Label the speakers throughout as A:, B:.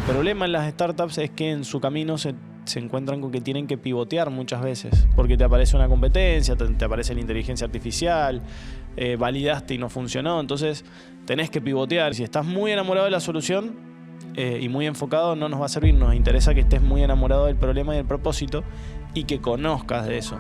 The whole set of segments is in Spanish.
A: problema en las startups es que en su camino se encuentran con que tienen que pivotear muchas veces, porque te aparece una competencia, te aparece la inteligencia artificial, validaste y no funcionó, entonces tenés que pivotear. Si estás muy enamorado de la solución y muy enfocado, no nos va a servir. Nos interesa que estés muy enamorado del problema y del propósito y que conozcas de eso.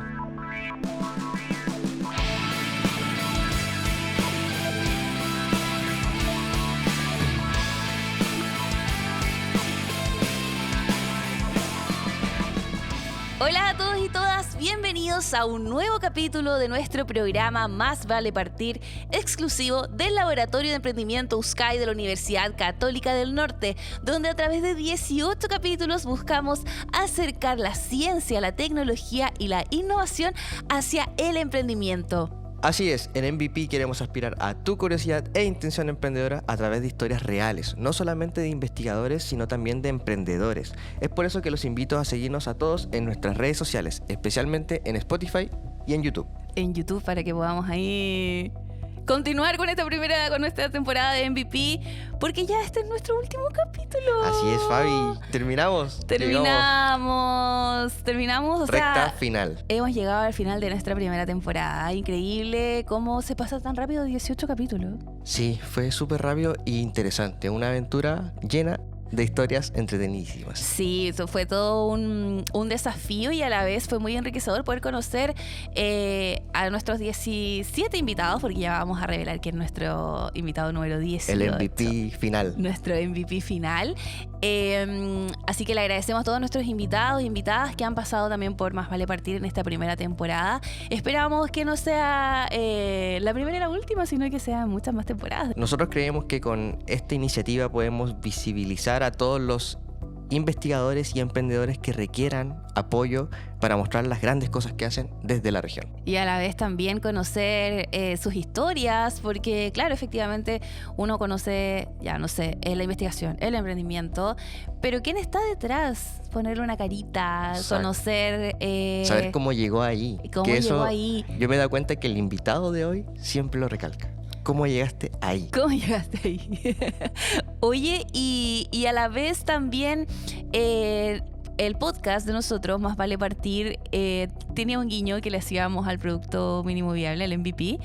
B: Hola a todos y todas, bienvenidos a un nuevo capítulo de nuestro programa Más Vale Partir, exclusivo del Laboratorio de Emprendimiento USCAI de la Universidad Católica del Norte, donde a través de 18 capítulos buscamos acercar la ciencia, la tecnología y la innovación hacia el emprendimiento.
C: Así es, en MVP queremos aspirar a tu curiosidad e intención emprendedora a través de historias reales, no solamente de investigadores, sino también de emprendedores. Es por eso que los invito a seguirnos a todos en nuestras redes sociales, especialmente en Spotify y en YouTube.
B: En YouTube para que podamos ahí continuar con esta temporada de MVP, porque ya este es nuestro último capítulo.
C: Así es, Fabi. Terminamos.
B: O
C: recta
B: sea,
C: final.
B: Hemos llegado al final de nuestra primera temporada. Increíble cómo se pasa tan rápido 18 capítulos.
C: Sí, fue súper rápido e interesante. Una aventura llena de historias entretenidísimas.
B: Sí, eso fue todo un desafío y a la vez fue muy enriquecedor poder conocer a nuestros 17 invitados, porque ya vamos a revelar que es nuestro invitado número 18.
C: El MVP final.
B: Nuestro MVP final. Así que le agradecemos a todos nuestros invitados e invitadas que han pasado también por Más Vale Partir en esta primera temporada. Esperamos que no sea la primera y la última, sino que sean muchas más temporadas.
C: Nosotros creemos que con esta iniciativa podemos visibilizar a todos los investigadores y emprendedores que requieran apoyo para mostrar las grandes cosas que hacen desde la región.
B: Y a la vez también conocer sus historias, porque claro, efectivamente uno conoce, ya no sé, la investigación, el emprendimiento, pero ¿quién está detrás? Ponerle una carita,
C: Exacto.
B: Conocer...
C: saber cómo llegó ahí.
B: Ahí.
C: Yo me he dado cuenta que el invitado de hoy siempre lo recalca. ¿Cómo llegaste ahí?
B: ¿Cómo llegaste ahí? Oye, y a la vez también el podcast de nosotros, Más Vale Partir, tenía un guiño que le hacíamos al producto mínimo viable, el MVP.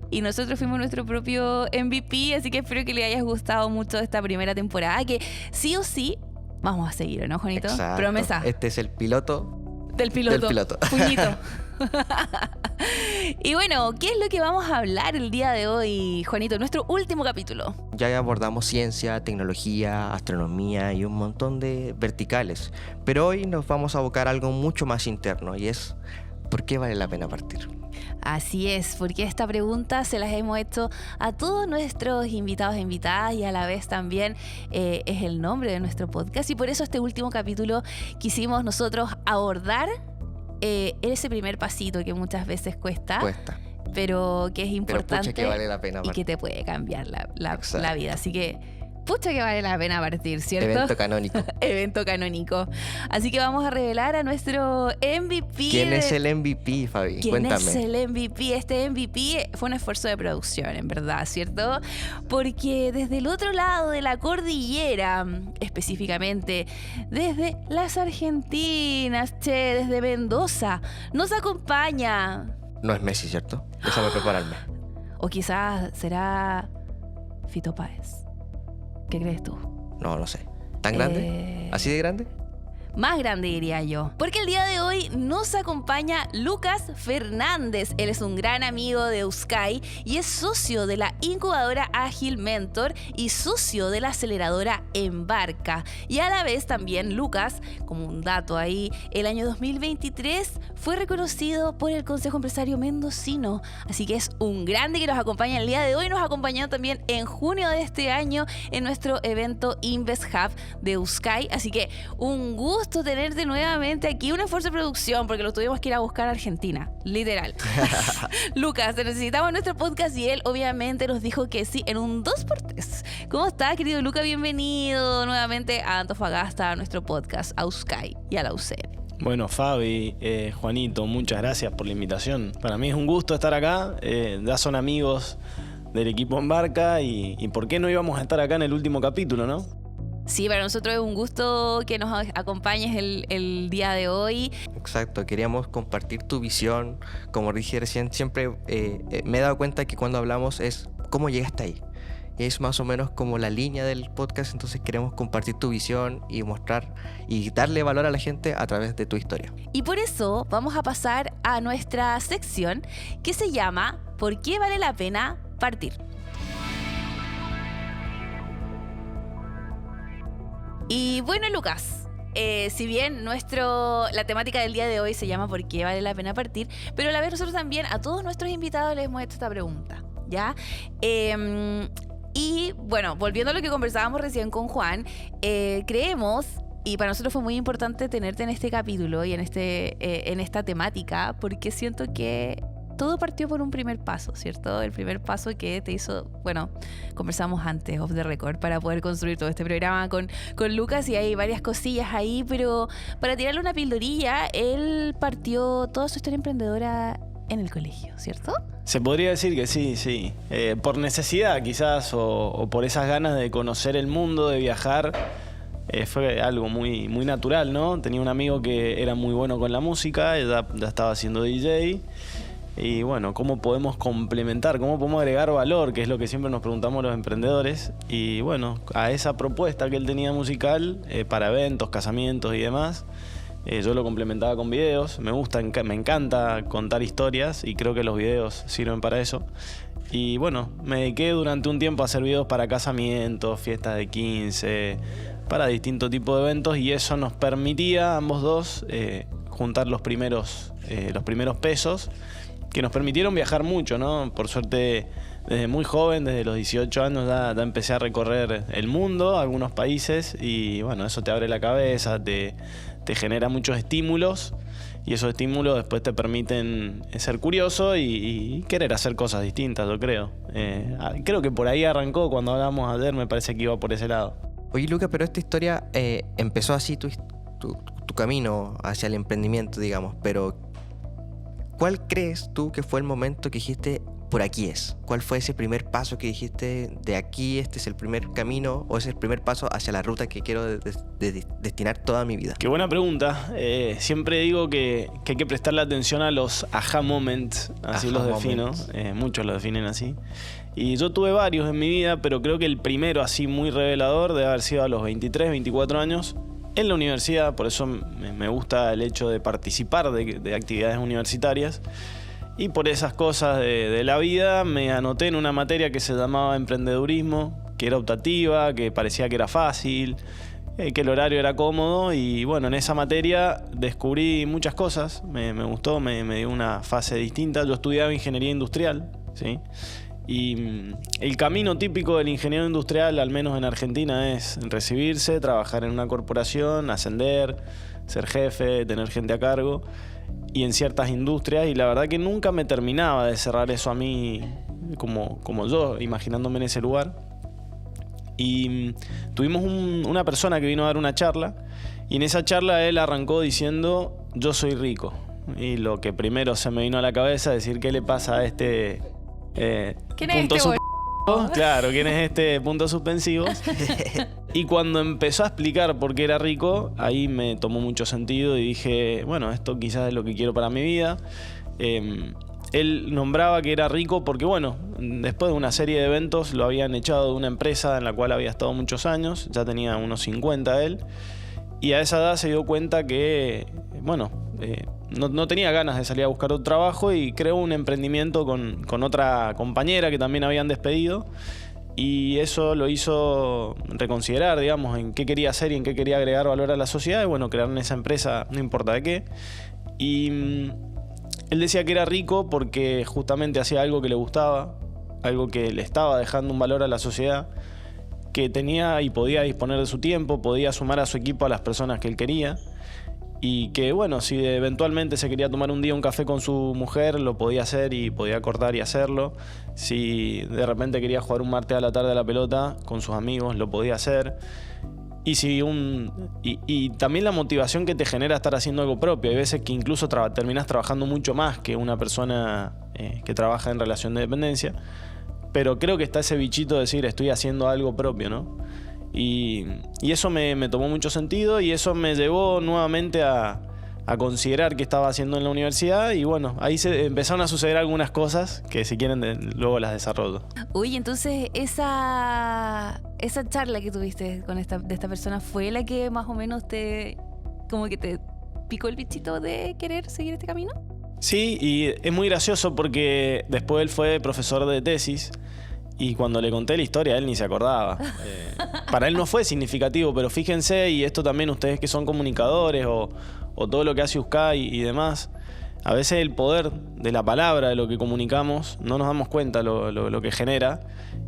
B: Y nosotros fuimos nuestro propio MVP, así que espero que les haya gustado mucho esta primera temporada, que sí o sí vamos a seguir, ¿no, Juanito?
C: Exacto.
B: Promesa.
C: Este es el piloto.
B: Del piloto. Puñito. Y bueno, ¿qué es lo que vamos a hablar el día de hoy, Juanito? Nuestro último capítulo.
C: Ya abordamos ciencia, tecnología, astronomía y un montón de verticales. Pero hoy nos vamos a abocar a algo mucho más interno y es ¿por qué vale la pena partir?
B: Así es, porque esta pregunta se las hemos hecho a todos nuestros invitados e invitadas y a la vez también es el nombre de nuestro podcast, y por eso este último capítulo quisimos nosotros abordar ese primer pasito que muchas veces cuesta, pero que es importante,
C: pero pucha que vale la pena
B: y que te puede cambiar la vida. Así que pucha que vale la pena partir, ¿cierto?
C: Evento canónico.
B: Evento canónico. Así que vamos a revelar a nuestro MVP.
C: ¿Quién es el MVP, Fabi? Cuéntame.
B: ¿Quién es el MVP? Este MVP fue un esfuerzo de producción, en verdad, ¿cierto? Porque desde el otro lado de la cordillera, específicamente desde las Argentinas, desde Mendoza, nos acompaña.
C: No es Messi, ¿cierto? Déjame prepararme.
B: O quizás será Fito Páez. ¿Qué crees tú?
C: No sé. ¿Tan grande? ¿Así de grande?
B: Más grande, diría yo. Porque el día de hoy nos acompaña Lucas Fernández. Él es un gran amigo de USCAI y es socio de la incubadora Ágil Mentor y socio de la aceleradora Embarca. Y a la vez también Lucas, como un dato ahí, el año 2023 fue reconocido por el Consejo Empresario Mendocino. Así que es un grande que nos acompaña el día de hoy. Nos acompañó también en junio de este año en nuestro evento Invest Hub de USCAI. Así que un gusto tenerte nuevamente aquí, un esfuerzo de producción porque lo tuvimos que ir a buscar a Argentina, literal. Lucas, te necesitamos en nuestro podcast y él obviamente nos dijo que sí en un 2x3. ¿Cómo estás, querido Lucas? Bienvenido nuevamente a Antofagasta, a nuestro podcast, a USCAI y a la UCN.
A: Bueno, Fabi, Juanito, muchas gracias por la invitación. Para mí es un gusto estar acá, ya son amigos del equipo Embarca y ¿por qué no íbamos a estar acá en el último capítulo, no?
B: Sí, para nosotros es un gusto que nos acompañes el día de hoy.
C: Exacto, queríamos compartir tu visión. Como dije recién, siempre me he dado cuenta que cuando hablamos es cómo llegaste ahí. Y es más o menos como la línea del podcast, entonces queremos compartir tu visión y mostrar y darle valor a la gente a través de tu historia.
B: Y por eso vamos a pasar a nuestra sección que se llama ¿Por qué vale la pena partir? Y bueno, Lucas, si bien la temática del día de hoy se llama ¿Por qué vale la pena partir? Pero a la vez nosotros también a todos nuestros invitados les hemos hecho esta pregunta, ¿ya? Y bueno, volviendo a lo que conversábamos recién con Juan, creemos, y para nosotros fue muy importante tenerte en este capítulo y en esta temática, porque siento que todo partió por un primer paso, ¿cierto? El primer paso que te hizo, bueno, conversamos antes, off the record, para poder construir todo este programa con Lucas, y hay varias cosillas ahí, pero para tirarle una pildorilla, él partió toda su historia emprendedora en el colegio, ¿cierto?
A: Se podría decir que sí. Por necesidad quizás, o por esas ganas de conocer el mundo, de viajar. Fue algo muy, muy natural, ¿no? Tenía un amigo que era muy bueno con la música, ya estaba haciendo DJ. Y bueno, ¿cómo podemos complementar? ¿Cómo podemos agregar valor? Que es lo que siempre nos preguntamos los emprendedores. Y bueno, a esa propuesta que él tenía musical, para eventos, casamientos y demás, yo lo complementaba con videos. Me encanta contar historias y creo que los videos sirven para eso. Y bueno, me dediqué durante un tiempo a hacer videos para casamientos, fiestas de 15, para distintos tipos de eventos, y eso nos permitía a ambos dos juntar los primeros pesos que nos permitieron viajar mucho, ¿no? Por suerte, desde muy joven, desde los 18 años ya empecé a recorrer el mundo, algunos países, y bueno, eso te abre la cabeza, te genera muchos estímulos, y esos estímulos después te permiten ser curioso y querer hacer cosas distintas, yo creo. Creo que por ahí arrancó cuando hablamos ayer, me parece que iba por ese lado.
C: Oye, Lucas, pero esta historia empezó así tu camino hacia el emprendimiento, digamos, pero ¿cuál crees tú que fue el momento que dijiste, por aquí es? ¿Cuál fue ese primer paso que dijiste, de aquí este es el primer camino, o es el primer paso hacia la ruta que quiero destinar toda mi vida?
A: Qué buena pregunta. Siempre digo que hay que prestarle atención a los aha moments, así los defino. Muchos los definen así. Y yo tuve varios en mi vida, pero creo que el primero así muy revelador debe haber sido a los 23, 24 años, en la universidad. Por eso me gusta el hecho de participar de actividades universitarias. Y por esas cosas de la vida me anoté en una materia que se llamaba emprendedurismo, que era optativa, que parecía que era fácil, que el horario era cómodo. Y bueno, en esa materia descubrí muchas cosas, me gustó, me dio una fase distinta. Yo estudiaba ingeniería industrial, ¿sí? Y el camino típico del ingeniero industrial, al menos en Argentina, es recibirse, trabajar en una corporación, ascender, ser jefe, tener gente a cargo, y en ciertas industrias, y la verdad que nunca me terminaba de cerrar eso a mí como yo, imaginándome en ese lugar. Y tuvimos una persona que vino a dar una charla, y en esa charla él arrancó diciendo, yo soy rico. Y lo que primero se me vino a la cabeza es decir, ¿qué le pasa a este...
B: ¿Quién es este
A: Claro, ¿quién es este punto suspensivo? Y cuando empezó a explicar por qué era rico, ahí me tomó mucho sentido y dije, bueno, esto quizás es lo que quiero para mi vida. Él nombraba que era rico porque, bueno, después de una serie de eventos lo habían echado de una empresa en la cual había estado muchos años, ya tenía unos 50 él, y a esa edad se dio cuenta que, bueno, no tenía ganas de salir a buscar otro trabajo, y creó un emprendimiento con otra compañera que también habían despedido, y eso lo hizo reconsiderar, digamos, en qué quería hacer y en qué quería agregar valor a la sociedad, y bueno, crearon esa empresa, no importa de qué. Y él decía que era rico porque justamente hacía algo que le gustaba, algo que le estaba dejando un valor a la sociedad, que tenía y podía disponer de su tiempo, podía sumar a su equipo a las personas que él quería, y que bueno, si eventualmente se quería tomar un día un café con su mujer, lo podía hacer y podía acordar y hacerlo. Si de repente quería jugar un martes a la tarde a la pelota con sus amigos, lo podía hacer. Y también la motivación que te genera estar haciendo algo propio. Hay veces que incluso terminás trabajando mucho más que una persona que trabaja en relación de dependencia, pero creo que está ese bichito de decir estoy haciendo algo propio, ¿no? Y eso me tomó mucho sentido y eso me llevó nuevamente a considerar qué estaba haciendo en la universidad y bueno, ahí se empezaron a suceder algunas cosas que si quieren luego las desarrollo.
B: Uy, entonces esa charla que tuviste con esta persona fue la que más o menos te picó el bichito de querer seguir este camino.
A: Sí, y es muy gracioso porque después él fue profesor de tesis y cuando le conté la historia él ni se acordaba. Para él no fue significativo, pero fíjense, y esto también ustedes que son comunicadores o todo lo que hace USCAI y demás, a veces el poder de la palabra, de lo que comunicamos, no nos damos cuenta lo que genera.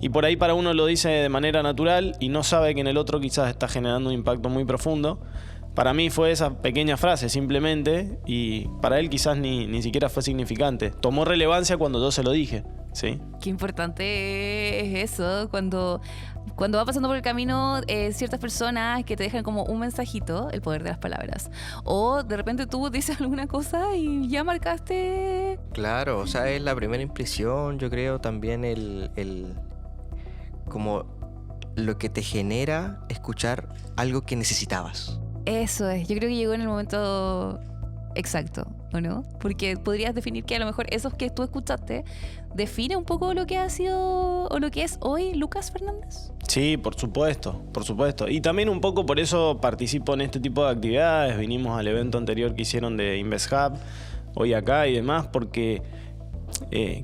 A: Y por ahí para uno lo dice de manera natural y no sabe que en el otro quizás está generando un impacto muy profundo. Para mí fue esa pequeña frase simplemente y para él quizás ni siquiera fue significante. Tomó relevancia cuando yo se lo dije, ¿sí?
B: Qué importante es eso, cuando va pasando por el camino ciertas personas que te dejan como un mensajito, el poder de las palabras. O de repente tú dices alguna cosa y ya marcaste...
C: Claro, o sea, es la primera impresión, yo creo, también como lo que te genera escuchar algo que necesitabas.
B: Eso es, yo creo que llegó en el momento exacto, ¿o no? Porque podrías definir que a lo mejor esos que tú escuchaste define un poco lo que ha sido o lo que es hoy Lucas Fernández.
A: Sí, por supuesto. Y también un poco por eso participo en este tipo de actividades. Vinimos al evento anterior que hicieron de InvestHub, hoy acá y demás, porque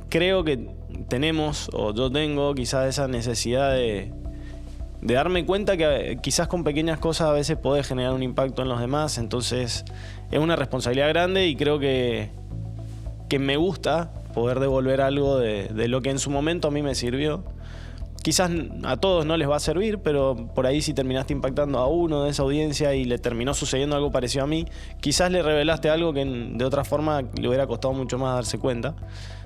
A: creo que tenemos, o yo tengo quizás esa necesidad de darme cuenta que quizás con pequeñas cosas a veces puede generar un impacto en los demás. Entonces es una responsabilidad grande y creo que me gusta poder devolver algo de lo que en su momento a mí me sirvió. Quizás a todos no les va a servir, pero por ahí si terminaste impactando a uno de esa audiencia y le terminó sucediendo algo parecido a mí, quizás le revelaste algo que de otra forma le hubiera costado mucho más darse cuenta.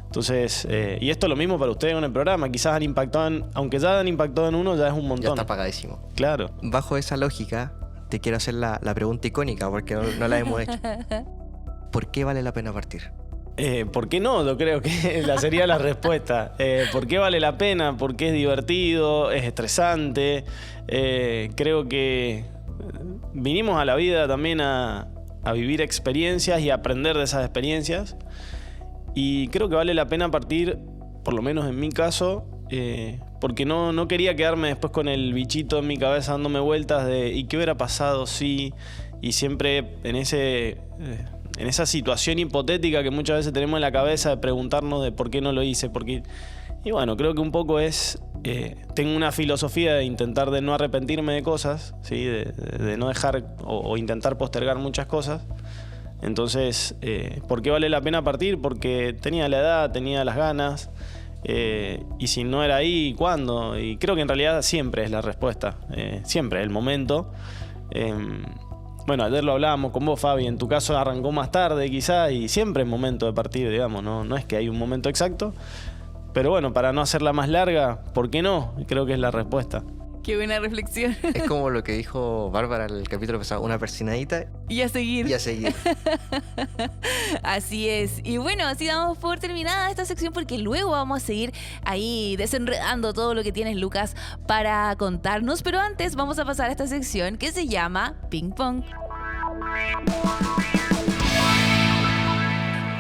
A: Entonces, y esto es lo mismo para ustedes en el programa, quizás han impactado aunque ya han impactado en uno, ya es un montón.
C: Ya está pagadísimo.
A: Claro.
C: Bajo esa lógica, te quiero hacer la pregunta icónica, porque no la hemos hecho. ¿Por qué vale la pena partir?
A: ¿Por qué no? Yo creo que la sería la respuesta. ¿Por qué vale la pena? Porque es divertido, es estresante. Creo que vinimos a la vida también a vivir experiencias y a aprender de esas experiencias. Y creo que vale la pena partir, por lo menos en mi caso, porque no quería quedarme después con el bichito en mi cabeza dándome vueltas de ¿y qué hubiera pasado si? Y siempre en esa situación hipotética que muchas veces tenemos en la cabeza de preguntarnos de por qué no lo hice. Y bueno, creo que un poco tengo una filosofía de intentar de no arrepentirme de cosas, ¿sí? de no dejar o intentar postergar muchas cosas. Entonces, ¿por qué vale la pena partir? Porque tenía la edad, tenía las ganas, y si no era ahí, ¿cuándo? Y creo que en realidad siempre es la respuesta, siempre, el momento. Bueno, ayer lo hablábamos con vos, Fabi, en tu caso arrancó más tarde quizás, y siempre es momento de partir, digamos, no es que hay un momento exacto, pero bueno, para no hacerla más larga, ¿por qué no? Creo que es la respuesta.
B: Qué buena reflexión.
C: Es como lo que dijo Bárbara en el capítulo pasado, una persinadita
B: Y a seguir.
C: y a seguir.
B: Así es. Y bueno, así damos por terminada esta sección porque luego vamos a seguir ahí desenredando todo lo que tienes, Lucas, para contarnos. Pero antes vamos a pasar a esta sección que se llama Ping Pong.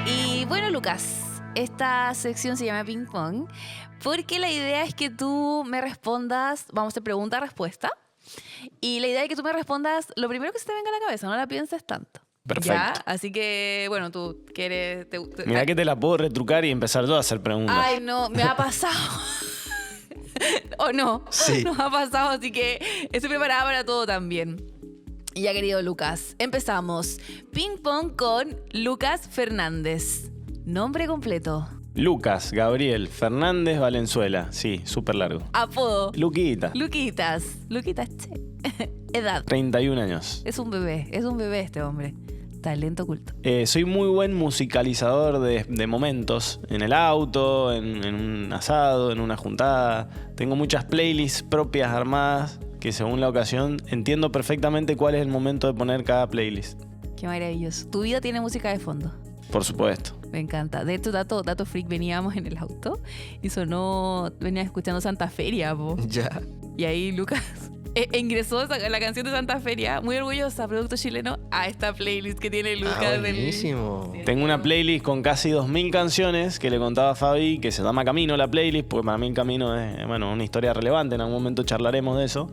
B: Y bueno, Lucas, esta sección se llama Ping Pong porque la idea es que tú me respondas, vamos a hacer pregunta-respuesta. Y la idea es que tú me respondas lo primero que se te venga a la cabeza, no la pienses tanto.
A: Perfecto.
B: ¿Ya? Así que, bueno, tú quieres...
A: Mirá que te la puedo retrucar y empezar yo a hacer preguntas.
B: Ay, no, me ha pasado. ¿O no?
C: Sí.
B: Nos ha pasado, así que estoy preparada para todo también. Y ya, querido Lucas, empezamos. Ping pong con Lucas Fernández. Nombre completo.
A: Lucas Gabriel Fernández Valenzuela. Sí, súper largo.
B: Apodo.
A: Luquita.
B: Luquitas, che. Edad.
A: 31 años.
B: Es un bebé este hombre. Talento oculto.
A: Soy muy buen musicalizador de momentos. En el auto, en un asado, en una juntada. Tengo muchas playlists propias armadas que según la ocasión entiendo perfectamente cuál es el momento de poner cada playlist.
B: Qué maravilloso. ¿Tu vida tiene música de fondo?
A: Por supuesto.
B: Me encanta. De hecho, dato freak, veníamos en el auto y venía escuchando Santa Feria, po.
C: Ya.
B: Y ahí Lucas ingresó la canción de Santa Feria, muy orgullosa, producto chileno, a esta playlist que tiene Lucas.
C: Buenísimo.
A: Tengo una playlist con casi 2000 canciones que le contaba a Fabi, que se llama Camino la playlist, porque para mí el Camino es una historia relevante, en algún momento charlaremos de eso.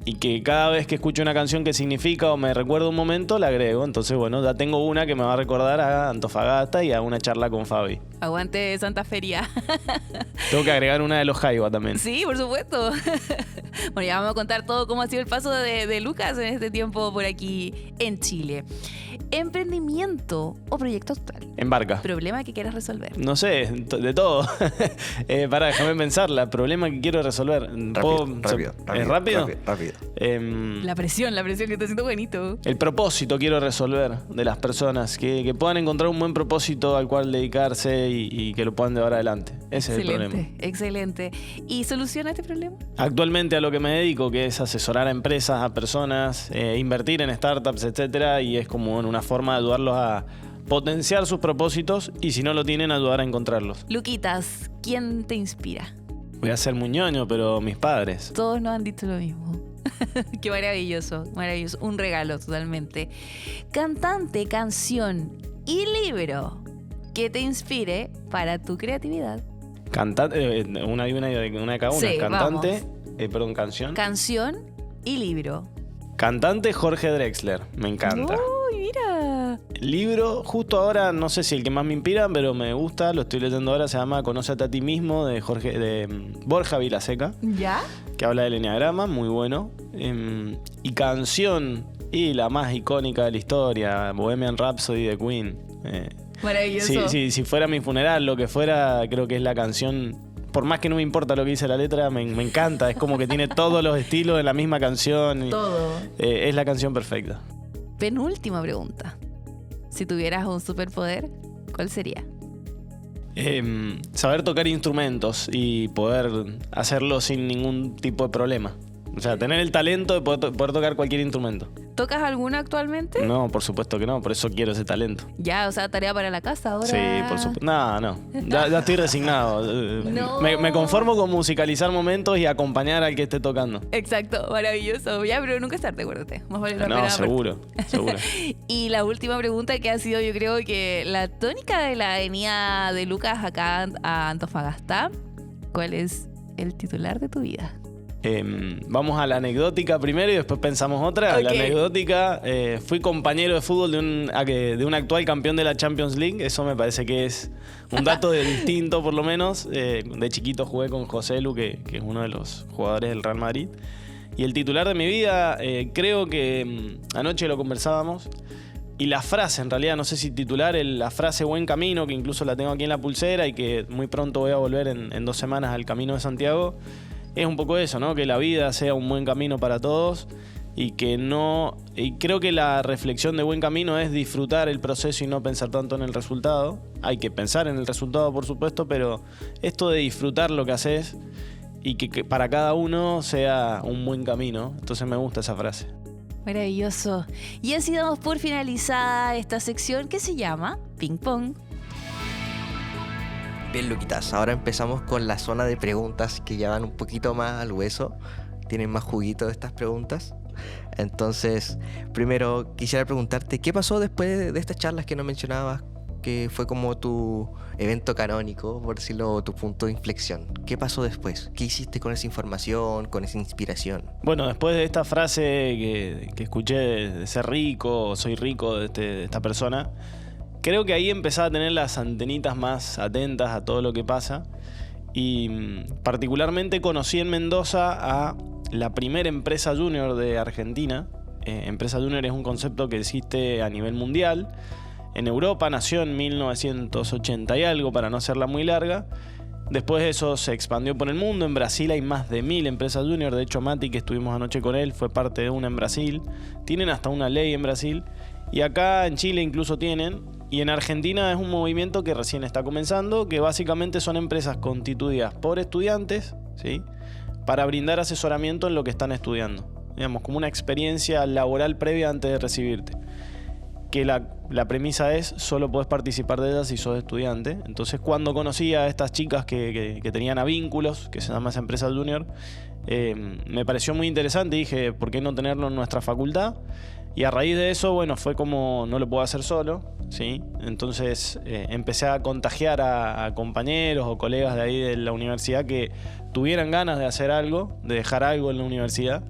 A: Y que cada vez que escucho una canción que significa o me recuerda un momento, la agrego. Entonces, bueno, ya tengo una que me va a recordar a Antofagasta y a una charla con Fabi.
B: Aguante Santa Feria.
A: Tengo que agregar una de los Jaiba también.
B: Sí, por supuesto. Bueno, ya vamos a contar todo cómo ha sido el paso de Lucas en este tiempo por aquí en Chile. ¿Emprendimiento o proyecto actual?
A: Embarca.
B: ¿Problema que quieras resolver?
A: No sé, de todo. Déjame pensar. Problema que quiero resolver.
C: Rápido.
A: ¿Es rápido?
C: Rápido.
B: La presión que está haciendo bonito.
A: El propósito quiero resolver de las personas. Que puedan encontrar un buen propósito al cual dedicarse y que lo puedan llevar adelante. Ese es el problema.
B: Excelente. ¿Y soluciona este problema?
A: Actualmente a lo que me dedico, que es asesorar a empresas, a personas, invertir en startups, etcétera, y es como una forma de ayudarlos a potenciar sus propósitos y si no lo tienen, ayudar a encontrarlos.
B: Luquitas, ¿quién te inspira?
A: Voy a ser muy ñoño, pero mis padres.
B: Todos nos han dicho lo mismo. Qué maravilloso, maravilloso. Un regalo totalmente. Cantante, canción y libro que te inspire para tu creatividad.
A: Cantante, una de cada una.
B: Sí,
A: Cantante, canción.
B: Canción y libro.
A: Cantante Jorge Drexler, me encanta.
B: Uy, mira.
A: Libro, justo ahora, no sé si el que más me inspira, pero me gusta, lo estoy leyendo ahora, se llama Conócete a ti mismo, de Borja Vilaseca.
B: ¿Ya?
A: Que habla del enneagrama, muy bueno. Y canción, y la más icónica de la historia, Bohemian Rhapsody de Queen.
B: Maravilloso.
A: Si fuera mi funeral, lo que fuera, creo que es la canción. Por más que no me importa lo que dice la letra, me encanta. Es como que tiene todos los estilos de la misma canción.
B: Todo.
A: Es la canción perfecta.
B: Penúltima pregunta. Si tuvieras un superpoder, ¿cuál sería?
A: Saber tocar instrumentos y poder hacerlo sin ningún tipo de problema. O sea, tener el talento de poder tocar cualquier instrumento.
B: ¿Tocas alguno actualmente?
A: No, por supuesto que no, por eso quiero ese talento.
B: Ya, o sea, tarea para la casa ahora.
A: Sí, por supuesto. No. Ya estoy resignado.
B: No.
A: Me conformo con musicalizar momentos y acompañar al que esté tocando.
B: Exacto, maravilloso. Ya, pero nunca es tarde, acuérdate. Más vale la
A: No,
B: pena
A: seguro.
B: Y la última pregunta que ha sido, yo creo que la tónica de la venida de Lucas acá a Antofagasta. ¿Cuál es el titular de tu vida?
A: Vamos a la anecdótica primero y después pensamos otra.
B: Okay.
A: La anecdótica, fui compañero de fútbol de un actual campeón de la Champions League. Eso me parece que es un dato distinto, por lo menos. De chiquito jugué con José Lu, que es uno de los jugadores del Real Madrid. Y el titular de mi vida, creo que anoche lo conversábamos. Y la frase, en realidad, no sé si titular, la frase Buen Camino, que incluso la tengo aquí en la pulsera y que muy pronto voy a volver en 2 semanas al Camino de Santiago. Es un poco eso, ¿no? Que la vida sea un buen camino para todos y creo que la reflexión de buen camino es disfrutar el proceso y no pensar tanto en el resultado. Hay que pensar en el resultado, por supuesto, pero esto de disfrutar lo que haces y que para cada uno sea un buen camino. Entonces me gusta esa frase.
B: Maravilloso. Y así damos por finalizada esta sección que se llama Ping Pong.
C: Bien, Luquitas, ahora empezamos con la zona de preguntas que ya van un poquito más al hueso. Tienen más juguito estas preguntas. Entonces, primero quisiera preguntarte, ¿qué pasó después de estas charlas que no mencionabas? Que fue como tu evento canónico, por decirlo, tu punto de inflexión. ¿Qué pasó después? ¿Qué hiciste con esa información, con esa inspiración?
A: Bueno, después de esta frase que escuché de ser rico, soy rico de esta persona, creo que ahí empezaba a tener las antenitas más atentas a todo lo que pasa y particularmente conocí en Mendoza a la primera empresa junior de Argentina. Empresa junior es un concepto que existe a nivel mundial. En Europa nació en 1980 y algo, para no hacerla muy larga. Después de eso se expandió por el mundo. En Brasil hay más de 1000 empresas junior. De hecho, Mati, que estuvimos anoche con él, fue parte de una en Brasil. Tienen hasta una ley en Brasil. Y acá en Chile incluso tienen. Y en Argentina es un movimiento que recién está comenzando, que básicamente son empresas constituidas por estudiantes, ¿sí?, para brindar asesoramiento en lo que están estudiando. Digamos, como una experiencia laboral previa antes de recibirte. que la premisa es solo podés participar de ellas si sos estudiante. Entonces cuando conocí a estas chicas que tenían a vínculos, que se llama esa empresa junior, me pareció muy interesante y dije, ¿por qué no tenerlo en nuestra facultad? Y a raíz de eso, bueno, fue como no lo puedo hacer solo, ¿sí? Entonces empecé a contagiar a compañeros o colegas de ahí de la universidad que tuvieran ganas de hacer algo, de dejar algo en la universidad.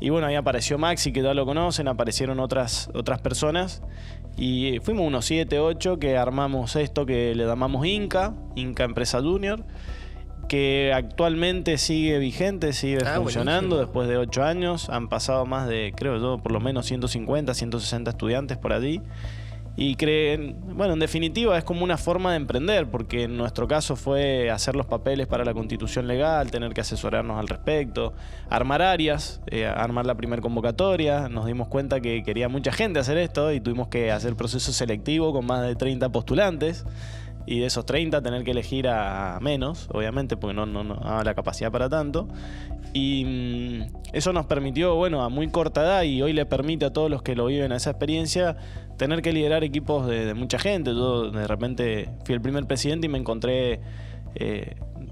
A: Y bueno, ahí apareció Maxi, que ya lo conocen, aparecieron otras personas. Y fuimos unos 7, 8 que armamos esto que le llamamos Inca Empresa Junior, que actualmente sigue vigente, sigue funcionando. Buenísimo. Después de 8 años. Han pasado más de, creo yo, por lo menos 150, 160 estudiantes por allí. Y bueno, en definitiva es como una forma de emprender, porque en nuestro caso fue hacer los papeles para la constitución legal, tener que asesorarnos al respecto, armar áreas, armar la primera convocatoria. Nos dimos cuenta que quería mucha gente hacer esto y tuvimos que hacer proceso selectivo con más de 30 postulantes. Y de esos 30 tener que elegir a menos, obviamente, porque no daba la capacidad para tanto. Y eso nos permitió, bueno, a muy corta edad, y hoy le permite a todos los que lo viven a esa experiencia, tener que liderar equipos de mucha gente. Yo de repente fui el primer presidente y me encontré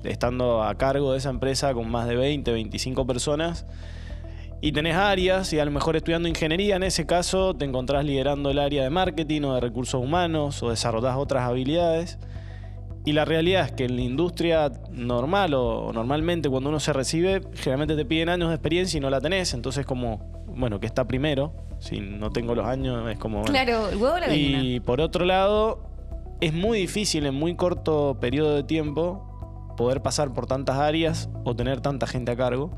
A: estando a cargo de esa empresa con más de 20, 25 personas. Y tenés áreas, y a lo mejor estudiando ingeniería, en ese caso te encontrás liderando el área de marketing o de recursos humanos, o desarrollás otras habilidades. Y la realidad es que en la industria normal o normalmente cuando uno se recibe, generalmente te piden años de experiencia y no la tenés. Entonces como, bueno, ¿qué está primero? Si no tengo los años, es como... Bueno.
B: Claro, el huevo o la gallina.
A: Y por otro lado, es muy difícil en muy corto periodo de tiempo poder pasar por tantas áreas o tener tanta gente a cargo,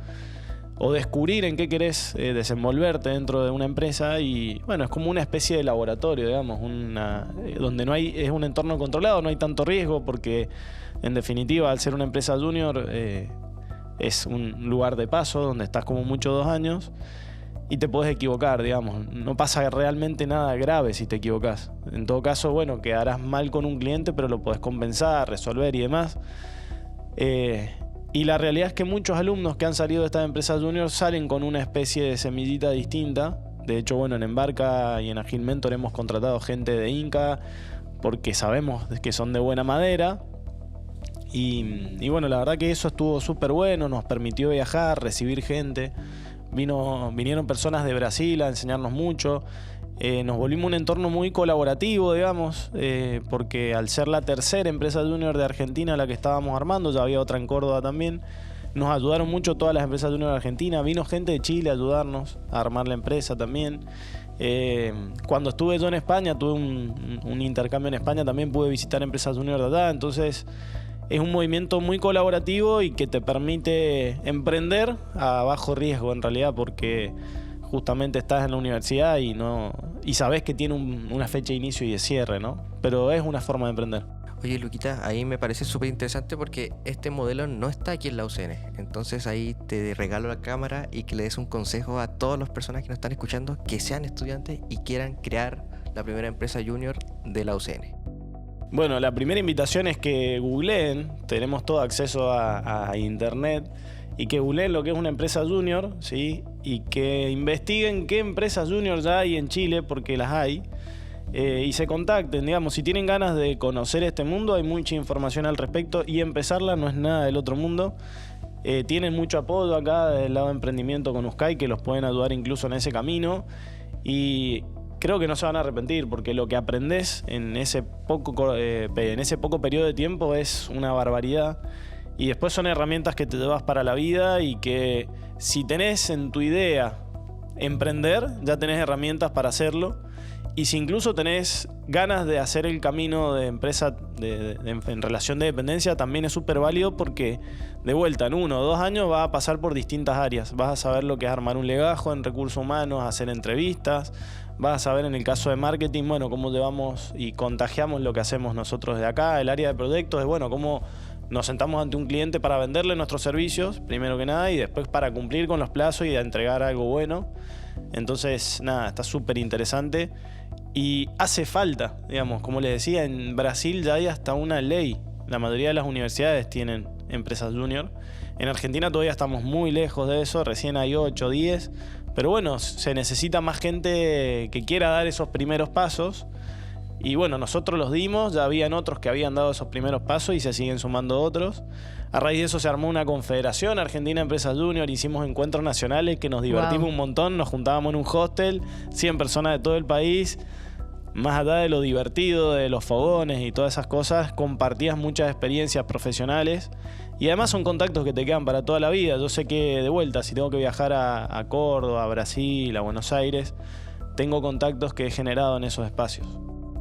A: o descubrir en qué querés desenvolverte dentro de una empresa. Y bueno, es como una especie de laboratorio, digamos, donde no hay, es un entorno controlado, no hay tanto riesgo, porque en definitiva, al ser una empresa junior, es un lugar de paso donde estás como mucho 2 años y te podés equivocar, digamos. No pasa realmente nada grave si te equivocás. En todo caso, bueno, quedarás mal con un cliente, pero lo podés compensar, resolver y demás. Y la realidad es que muchos alumnos que han salido de estas empresas junior salen con una especie de semillita distinta. De hecho, bueno, en Embarca y en Agile Mentor hemos contratado gente de Inca porque sabemos que son de buena madera. Y bueno, la verdad que eso estuvo súper bueno, nos permitió viajar, recibir gente. Vinieron personas de Brasil a enseñarnos mucho. Nos volvimos un entorno muy colaborativo, digamos, porque al ser la tercera empresa junior de Argentina la que estábamos armando, ya había otra en Córdoba también, nos ayudaron mucho todas las empresas junior de Argentina. Vino gente de Chile a ayudarnos a armar la empresa también. Cuando estuve yo en España, tuve un intercambio en España, también pude visitar empresas junior de allá. Entonces es un movimiento muy colaborativo y que te permite emprender a bajo riesgo en realidad, porque justamente estás en la universidad y sabés que tiene una fecha de inicio y de cierre, ¿no? Pero es una forma de emprender.
C: Oye, Luquita, ahí me parece súper interesante porque este modelo no está aquí en la UCN. Entonces ahí te regalo la cámara y que le des un consejo a todas las personas que nos están escuchando que sean estudiantes y quieran crear la primera empresa junior de la UCN.
A: Bueno, la primera invitación es que googleen, tenemos todo acceso a internet, y que googleen lo que es una empresa junior, ¿sí? Y que investiguen qué empresas junior ya hay en Chile, porque las hay, y se contacten, digamos, si tienen ganas de conocer este mundo, hay mucha información al respecto, y empezarla no es nada del otro mundo. Tienen mucho apoyo acá del lado de emprendimiento con USCAI, que los pueden ayudar incluso en ese camino, y creo que no se van a arrepentir, porque lo que aprendés en ese poco periodo de tiempo es una barbaridad. Y después son herramientas que te llevas para la vida, y que si tenés en tu idea emprender, ya tenés herramientas para hacerlo. Y si incluso tenés ganas de hacer el camino de empresa en relación de dependencia, también es súper válido, porque de vuelta en 1 o 2 años vas a pasar por distintas áreas. Vas a saber lo que es armar un legajo en recursos humanos, hacer entrevistas. Vas a saber en el caso de marketing, bueno, cómo llevamos y contagiamos lo que hacemos nosotros de acá. El área de proyectos es, bueno, cómo nos sentamos ante un cliente para venderle nuestros servicios, primero que nada, y después para cumplir con los plazos y entregar algo bueno. Entonces, nada, está súper interesante y hace falta, digamos, como les decía, en Brasil ya hay hasta una ley. La mayoría de las universidades tienen empresas junior. En Argentina todavía estamos muy lejos de eso, recién hay 8 o 10, Pero bueno, se necesita más gente que quiera dar esos primeros pasos. Y bueno, nosotros los dimos, ya habían otros que habían dado esos primeros pasos y se siguen sumando otros. A raíz de eso se armó una confederación, Argentina Empresa Junior, hicimos encuentros nacionales que nos divertimos un montón, nos juntábamos en un hostel, 100 personas de todo el país. Más allá de lo divertido, de los fogones y todas esas cosas, compartías muchas experiencias profesionales y además son contactos que te quedan para toda la vida. Yo sé que de vuelta, si tengo que viajar a Córdoba, a Brasil, a Buenos Aires, tengo contactos que he generado en esos espacios.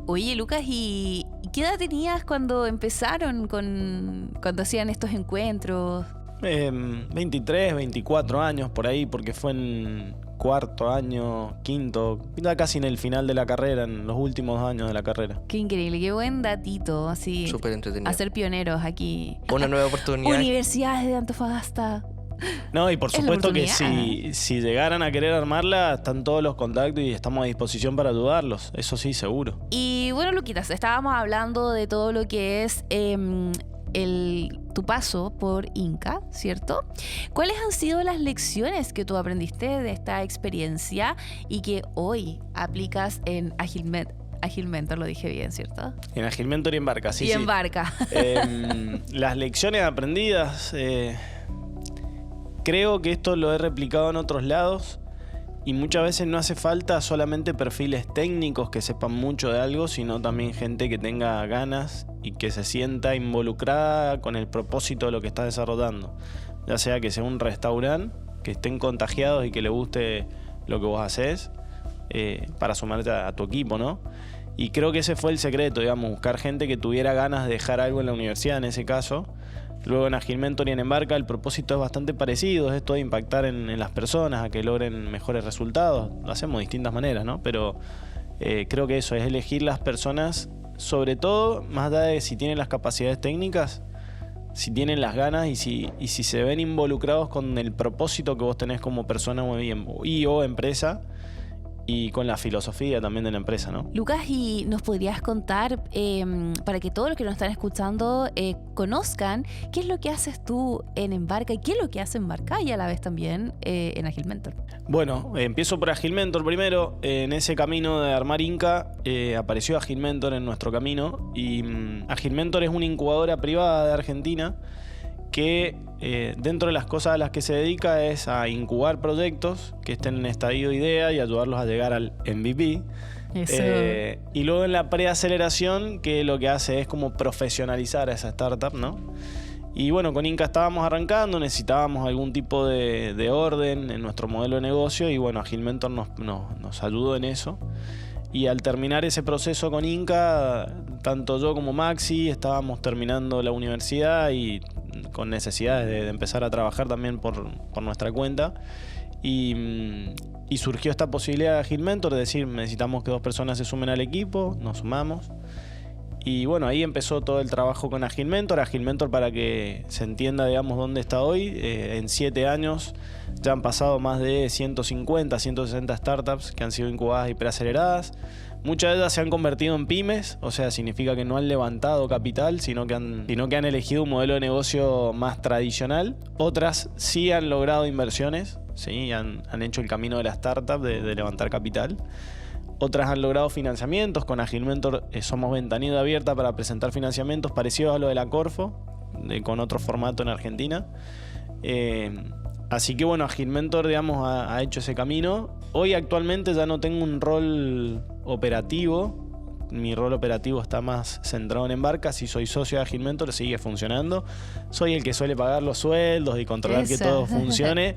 B: Oye, Lucas, ¿y qué edad tenías cuando empezaron cuando hacían estos encuentros?
A: 23, 24 años por ahí, porque fue en cuarto año, quinto, ya casi en el final de la carrera, en los últimos años de la carrera.
B: Qué increíble, qué buen datito, así.
C: Súper entretenido.
B: A ser pioneros aquí.
C: Una nueva oportunidad.
B: Universidades de Antofagasta.
A: No, y por supuesto que si llegaran a querer armarla, están todos los contactos y estamos a disposición para ayudarlos, eso sí, seguro.
B: Y bueno, Luquitas, estábamos hablando de todo lo que es tu paso por Inca, ¿cierto? ¿Cuáles han sido las lecciones que tú aprendiste de esta experiencia y que hoy aplicas en Agile Mentor, lo dije bien, ¿cierto?
A: En Agile Mentor y en Barca, sí.
B: Y en Barca.
A: Las lecciones aprendidas, creo que esto lo he replicado en otros lados y muchas veces no hace falta solamente perfiles técnicos que sepan mucho de algo, sino también gente que tenga ganas y que se sienta involucrada con el propósito de lo que está desarrollando. Ya sea que sea un restaurante, que estén contagiados y que le guste lo que vos haces para sumarte a tu equipo, ¿no? Y creo que ese fue el secreto, digamos, buscar gente que tuviera ganas de dejar algo en la universidad en ese caso. Luego en Agile Mentor y en Embarca el propósito es bastante parecido, es esto de impactar en las personas, a que logren mejores resultados. Lo hacemos de distintas maneras, ¿no? Pero creo que eso es elegir las personas, sobre todo, más allá de si tienen las capacidades técnicas, si tienen las ganas y si se ven involucrados con el propósito que vos tenés como persona o empresa, y con la filosofía también de la empresa, ¿no?
B: Lucas, ¿y nos podrías contar, para que todos los que nos están escuchando conozcan, qué es lo que haces tú en Embarca y qué es lo que hace Embarca y a la vez también en Agile Mentor?
A: Bueno, empiezo por Agile Mentor primero. En ese camino de armar Inca apareció Agile Mentor en nuestro camino y Agile Mentor es una incubadora privada de Argentina que dentro de las cosas a las que se dedica es a incubar proyectos que estén en estadio de idea y ayudarlos a llegar al MVP. Y luego en la preaceleración, que lo que hace es como profesionalizar a esa startup, ¿no? Y bueno, con Inca estábamos arrancando, necesitábamos algún tipo de orden en nuestro modelo de negocio y bueno, Agile Mentor nos ayudó en eso. Y al terminar ese proceso con Inca, tanto yo como Maxi estábamos terminando la universidad y con necesidades de empezar a trabajar también por nuestra cuenta. Y surgió esta posibilidad de Agile Mentor, de decir, necesitamos que 2 personas se sumen al equipo, nos sumamos. Y bueno, ahí empezó todo el trabajo con Agile Mentor. Agile Mentor, para que se entienda, digamos, dónde está hoy, en 7 años ya han pasado más de 150, 160 startups que han sido incubadas y preaceleradas. Muchas de ellas se han convertido en pymes, o sea, significa que no han levantado capital, sino que han elegido un modelo de negocio más tradicional. Otras sí han logrado inversiones, ¿sí? Han hecho el camino de la startup, de levantar capital. Otras han logrado financiamientos. Con Agile Mentor somos ventanilla abierta para presentar financiamientos parecidos a lo de la Corfo, con otro formato en Argentina. Así que bueno, Agile Mentor, digamos, ha hecho ese camino. Hoy actualmente ya no tengo un rol operativo. Mi rol operativo está más centrado en Embarca. Si soy socio de Agile Mentor, sigue funcionando. Soy el que suele pagar los sueldos y controlar que todo funcione.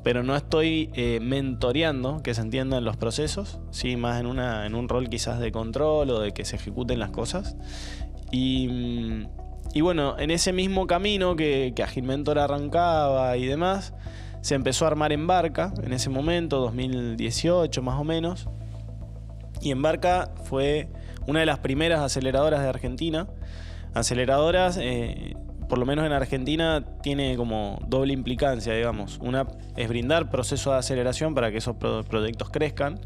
A: Pero no estoy mentoreando, que se entiendan los procesos, sí, más en un rol quizás de control o de que se ejecuten las cosas. Y bueno, en ese mismo camino que Agile Mentor arrancaba y demás, se empezó a armar Embarca en ese momento, 2018 más o menos. Y Embarca fue una de las primeras aceleradoras de Argentina. Aceleradoras, por lo menos en Argentina, tiene como doble implicancia, digamos. Una es brindar procesos de aceleración para que esos proyectos crezcan.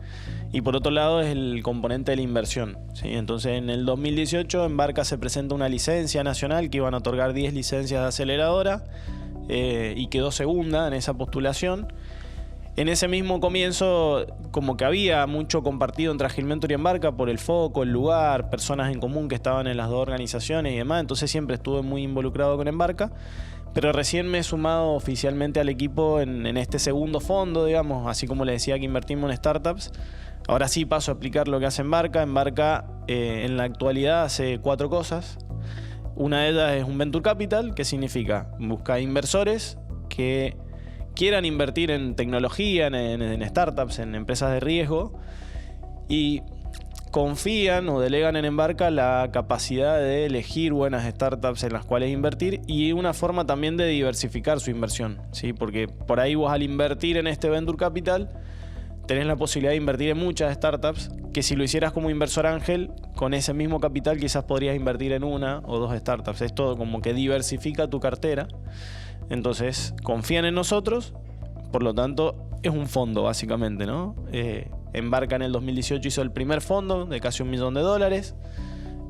A: Y por otro lado es el componente de la inversión, ¿sí? Entonces en el 2018 Embarca se presenta una licencia nacional que iban a otorgar 10 licencias de aceleradora y quedó segunda en esa postulación. En ese mismo comienzo, como que había mucho compartido entre Agile Mentor y Embarca por el foco, el lugar, personas en común que estaban en las dos organizaciones y demás. Entonces siempre estuve muy involucrado con Embarca. Pero recién me he sumado oficialmente al equipo en este segundo fondo, digamos, así como le decía que invertimos en startups. Ahora sí paso a explicar lo que hace Embarca. Embarca en la actualidad hace 4 cosas. Una de ellas es un Venture Capital, que significa buscar inversores que quieran invertir en tecnología, en startups, en empresas de riesgo y confían o delegan en Embarca la capacidad de elegir buenas startups en las cuales invertir y una forma también de diversificar su inversión, ¿sí? Porque por ahí vos al invertir en este Venture Capital tenés la posibilidad de invertir en muchas startups que si lo hicieras como inversor ángel, con ese mismo capital quizás podrías invertir en 1 o 2 startups. Es todo como que diversifica tu cartera. Entonces, confían en nosotros, por lo tanto, es un fondo básicamente, ¿no? Embarca en el 2018 hizo el primer fondo de casi $1 millón.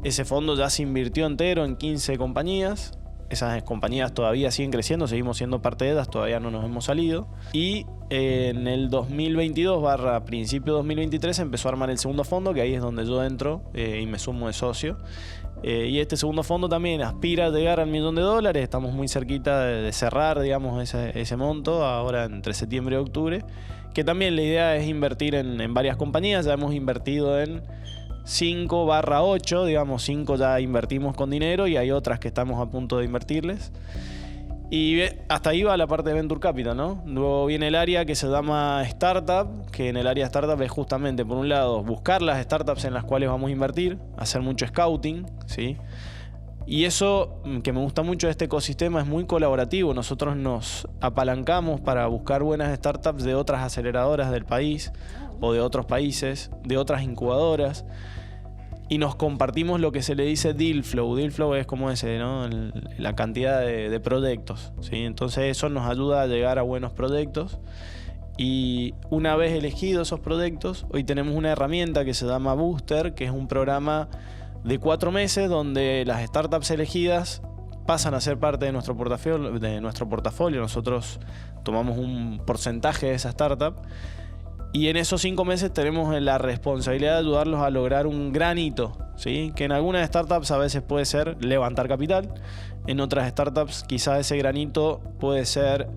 A: Ese fondo ya se invirtió entero en 15 compañías. Esas compañías todavía siguen creciendo, seguimos siendo parte de ellas, todavía no nos hemos salido. Y en el 2022 principio de 2023 empezó a armar el segundo fondo, que ahí es donde yo entro y me sumo de socio. Y este segundo fondo también aspira a llegar al $1 millón. Estamos muy cerquita de cerrar, digamos, ese monto ahora entre septiembre y octubre. Que también la idea es invertir en varias compañías. Ya hemos invertido en 5/8, digamos, 5 ya invertimos con dinero y hay otras que estamos a punto de invertirles. Y hasta ahí va la parte de Venture Capital, ¿no? Luego viene el área que se llama Startup, que en el área Startup es justamente, por un lado, buscar las startups en las cuales vamos a invertir, hacer mucho scouting, ¿sí? Y eso que me gusta mucho de este ecosistema es muy colaborativo. Nosotros nos apalancamos para buscar buenas startups de otras aceleradoras del país o de otros países, de otras incubadoras. Y nos compartimos lo que se le dice deal flow. Deal flow es como ese, ¿no? La cantidad de proyectos, ¿sí? Entonces eso nos ayuda a llegar a buenos proyectos. Y una vez elegidos esos proyectos, hoy tenemos una herramienta que se llama Booster, que es un programa de 4 meses donde las startups elegidas pasan a ser parte de nuestro portafolio. Nosotros tomamos un porcentaje de esa startup. Y en esos 5 meses tenemos la responsabilidad de ayudarlos a lograr un gran hito, ¿sí? Que en algunas startups a veces puede ser levantar capital. En otras startups quizás ese gran hito puede ser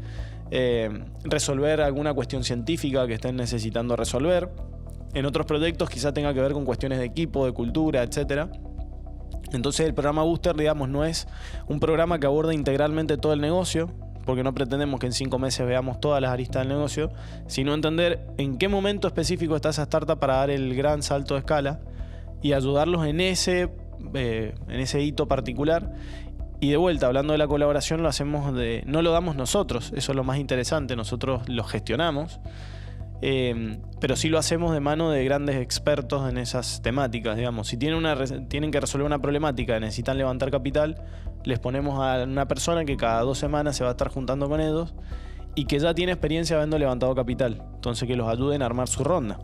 A: resolver alguna cuestión científica que estén necesitando resolver. En otros proyectos quizás tenga que ver con cuestiones de equipo, de cultura, etc. Entonces el programa Booster, digamos, no es un programa que aborda integralmente todo el negocio, porque no pretendemos que en 5 meses veamos todas las aristas del negocio, sino entender en qué momento específico está esa startup para dar el gran salto de escala y ayudarlos en ese hito particular. Y de vuelta, hablando de la colaboración, no lo damos nosotros, eso es lo más interesante, nosotros lo gestionamos, pero sí lo hacemos de mano de grandes expertos en esas temáticas, digamos. Si tienen que resolver una problemática, necesitan levantar capital, les ponemos a una persona que cada 2 semanas se va a estar juntando con ellos y que ya tiene experiencia habiendo levantado capital, entonces que los ayuden a armar su ronda.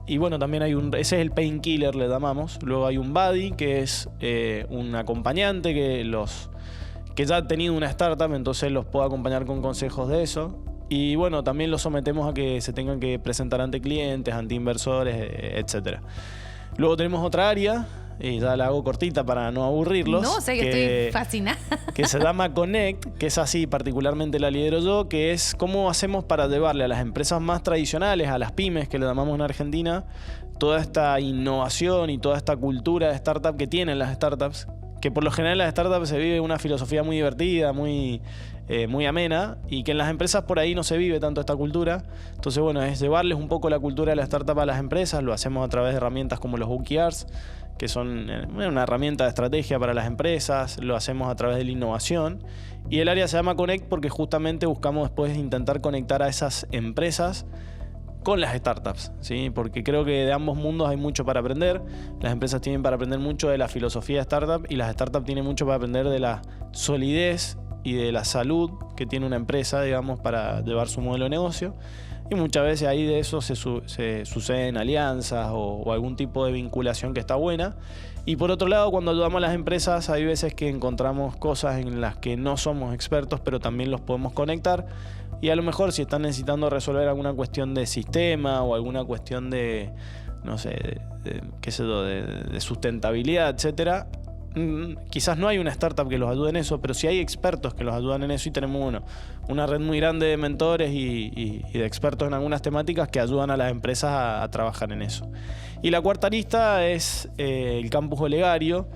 A: Y bueno, también ese es el painkiller, le llamamos. Luego hay un buddy, que es un acompañante que ya ha tenido una startup, entonces los puede acompañar con consejos de eso. Y bueno, también los sometemos a que se tengan que presentar ante clientes, ante inversores, etc. Luego tenemos otra área, y ya la hago cortita para no aburrirlos.
B: No, o sea que estoy fascinada.
A: Que se llama Connect, que es así, particularmente la lidero yo, que es cómo hacemos para llevarle a las empresas más tradicionales, a las pymes, que le llamamos en Argentina, toda esta innovación y toda esta cultura de startup que tienen las startups, que por lo general en las startups se vive una filosofía muy divertida, muy amena, y que en las empresas por ahí no se vive tanto esta cultura. Entonces, bueno, es llevarles un poco la cultura de la startup a las empresas. Lo hacemos a través de herramientas como los OKRs, que son una herramienta de estrategia para las empresas. Lo hacemos a través de la innovación. Y el área se llama Connect porque justamente buscamos después intentar conectar a esas empresas con las startups, ¿sí? Porque creo que de ambos mundos hay mucho para aprender. Las empresas tienen para aprender mucho de la filosofía de startup y las startups tienen mucho para aprender de la solidez y de la salud que tiene una empresa, digamos, para llevar su modelo de negocio. Y muchas veces ahí de eso se suceden alianzas o algún tipo de vinculación que está buena. Y por otro lado, cuando ayudamos a las empresas, hay veces que encontramos cosas en las que no somos expertos, pero también los podemos conectar. Y a lo mejor si están necesitando resolver alguna cuestión de sistema o alguna cuestión de, no sé, qué sé yo, de sustentabilidad, etcétera, quizás no hay una startup que los ayude en eso, pero sí hay expertos que los ayudan en eso y tenemos una red muy grande de mentores y de expertos en algunas temáticas que ayudan a las empresas a trabajar en eso. Y la cuarta arista es el Campus Olegario,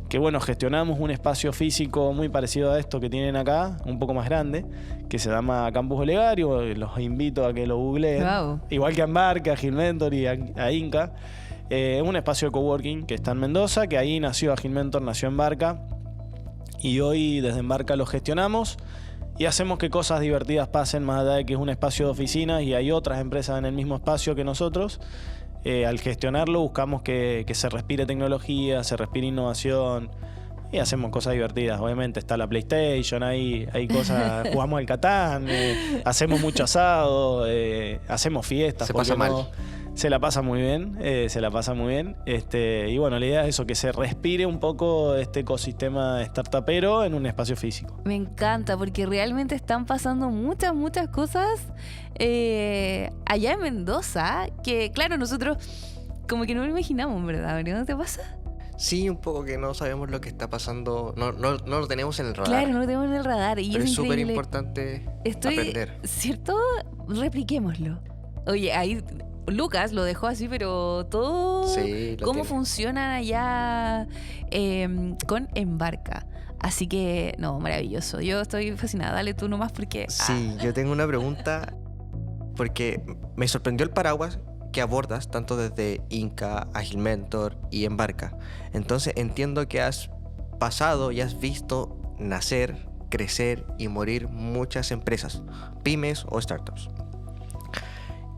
A: que bueno, gestionamos un espacio físico muy parecido a esto que tienen acá, un poco más grande, que se llama Campus Olegario. Los invito a que lo googleen.
B: Wow.
A: Igual que a Embarca, a Gilmentor y a Inca. Es un espacio de coworking que está en Mendoza, que ahí nació Agilmentor, nació Embarca. Y hoy desde Embarca lo gestionamos y hacemos que cosas divertidas pasen, más allá de que es un espacio de oficinas y hay otras empresas en el mismo espacio que nosotros. Al gestionarlo buscamos que se respire tecnología, se respire innovación y hacemos cosas divertidas. Obviamente está la PlayStation, hay cosas, jugamos al Catán, hacemos mucho asado, hacemos fiestas.
C: Se pasa mal.
A: Se la pasa muy bien, y bueno, la idea es eso, que se respire un poco este ecosistema startupero en un espacio físico.
B: Me encanta porque realmente están pasando muchas cosas allá en Mendoza, que claro, nosotros como que no lo imaginamos, ¿verdad? ¿No te pasa?
C: Sí, un poco que no sabemos lo que está pasando, no lo tenemos en el radar.
B: Claro, no lo tenemos en el radar. Y
C: pero es súper
B: increíble.
C: importante aprender.
B: ¿Cierto? Repliquémoslo. Oye, ahí Lucas lo dejó así, pero todo
C: Sí,
B: cómo
C: tiene.
B: funcionan allá con Embarca. Así que, no, maravilloso. Yo estoy fascinada. Dale tú nomás porque...
C: Sí, yo tengo una pregunta porque me sorprendió el paraguas que abordas tanto desde Inca, Agilmentor y Embarca. Entonces entiendo que has pasado y has visto nacer, crecer y morir muchas empresas, pymes o startups.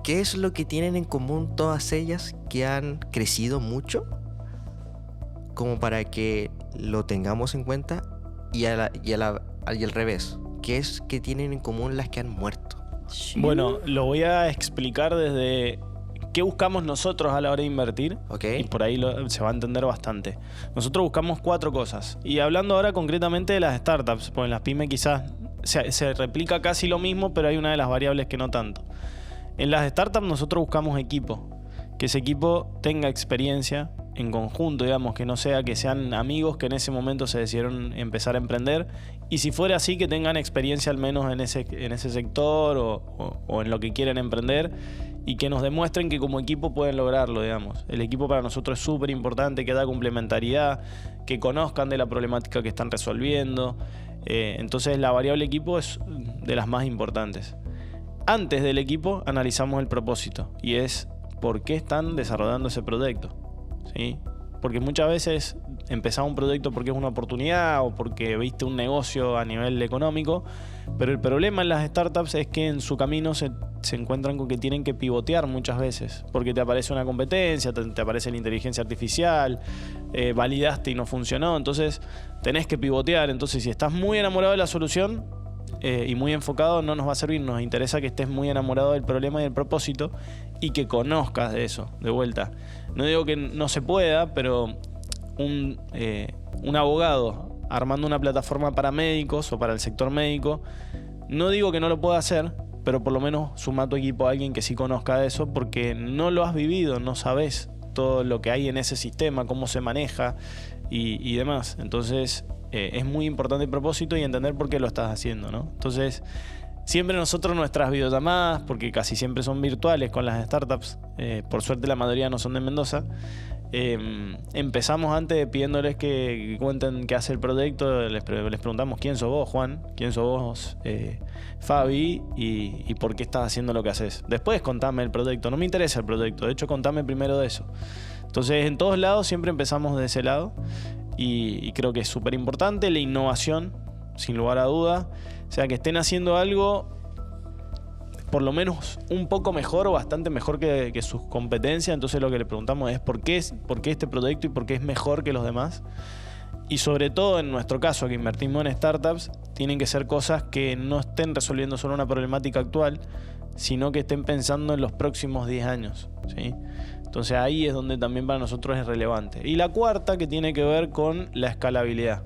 C: ¿Qué es lo que tienen en común todas ellas que han crecido mucho? Como para que lo tengamos en cuenta y al revés. ¿Qué es que tienen en común las que han muerto?
A: Bueno, lo voy a explicar desde qué buscamos nosotros a la hora de invertir.
C: ¿Ok?
A: Y por ahí se va a entender bastante. Nosotros buscamos 4 cosas. Y hablando ahora concretamente de las startups, pues en las pymes quizás se replica casi lo mismo, pero hay una de las variables que no tanto. En las startups nosotros buscamos equipo. Que ese equipo tenga experiencia en conjunto, digamos, que no sea que sean amigos que en ese momento se decidieron empezar a emprender. Y si fuera así, que tengan experiencia al menos en ese sector o en lo que quieren emprender. Y que nos demuestren que como equipo pueden lograrlo, digamos. El equipo para nosotros es súper importante, que haya complementariedad, que conozcan de la problemática que están resolviendo. Entonces la variable equipo es de las más importantes. Antes del equipo analizamos el propósito y es por qué están desarrollando ese proyecto, ¿sí? Porque muchas veces empezamos un proyecto porque es una oportunidad o porque viste un negocio a nivel económico, pero el problema en las startups es que en su camino se encuentran con que tienen que pivotear muchas veces, porque te aparece una competencia, te aparece la inteligencia artificial, validaste y no funcionó, entonces tenés que pivotear. Entonces si estás muy enamorado de la solución y muy enfocado, no nos va a servir. Nos interesa que estés muy enamorado del problema y del propósito y que conozcas de eso, de vuelta. No digo que no se pueda, pero un abogado armando una plataforma para médicos o para el sector médico, no digo que no lo pueda hacer, pero por lo menos suma a tu equipo a alguien que sí conozca de eso, porque no lo has vivido, no sabes todo lo que hay en ese sistema, cómo se maneja y demás. Entonces es muy importante el propósito y entender por qué lo estás haciendo, ¿no? Entonces siempre nosotros nuestras videollamadas, porque casi siempre son virtuales con las startups, por suerte la mayoría no son de Mendoza, empezamos antes pidiéndoles que cuenten qué hace el proyecto. Les preguntamos quién sos vos, Juan, quién sos vos, Fabi, y por qué estás haciendo lo que haces. Después contame el proyecto, no me interesa el proyecto, de hecho contame primero de eso. Entonces en todos lados siempre empezamos de ese lado y creo que es súper importante la innovación, sin lugar a duda. O sea, que estén haciendo algo por lo menos un poco mejor o bastante mejor que sus competencias. Entonces lo que le preguntamos es por qué este proyecto y por qué es mejor que los demás. Y sobre todo en nuestro caso, que invertimos en startups, tienen que ser cosas que no estén resolviendo solo una problemática actual, sino que estén pensando en los próximos 10 años, ¿sí? Entonces ahí es donde también para nosotros es relevante. Y la cuarta, que tiene que ver con la escalabilidad.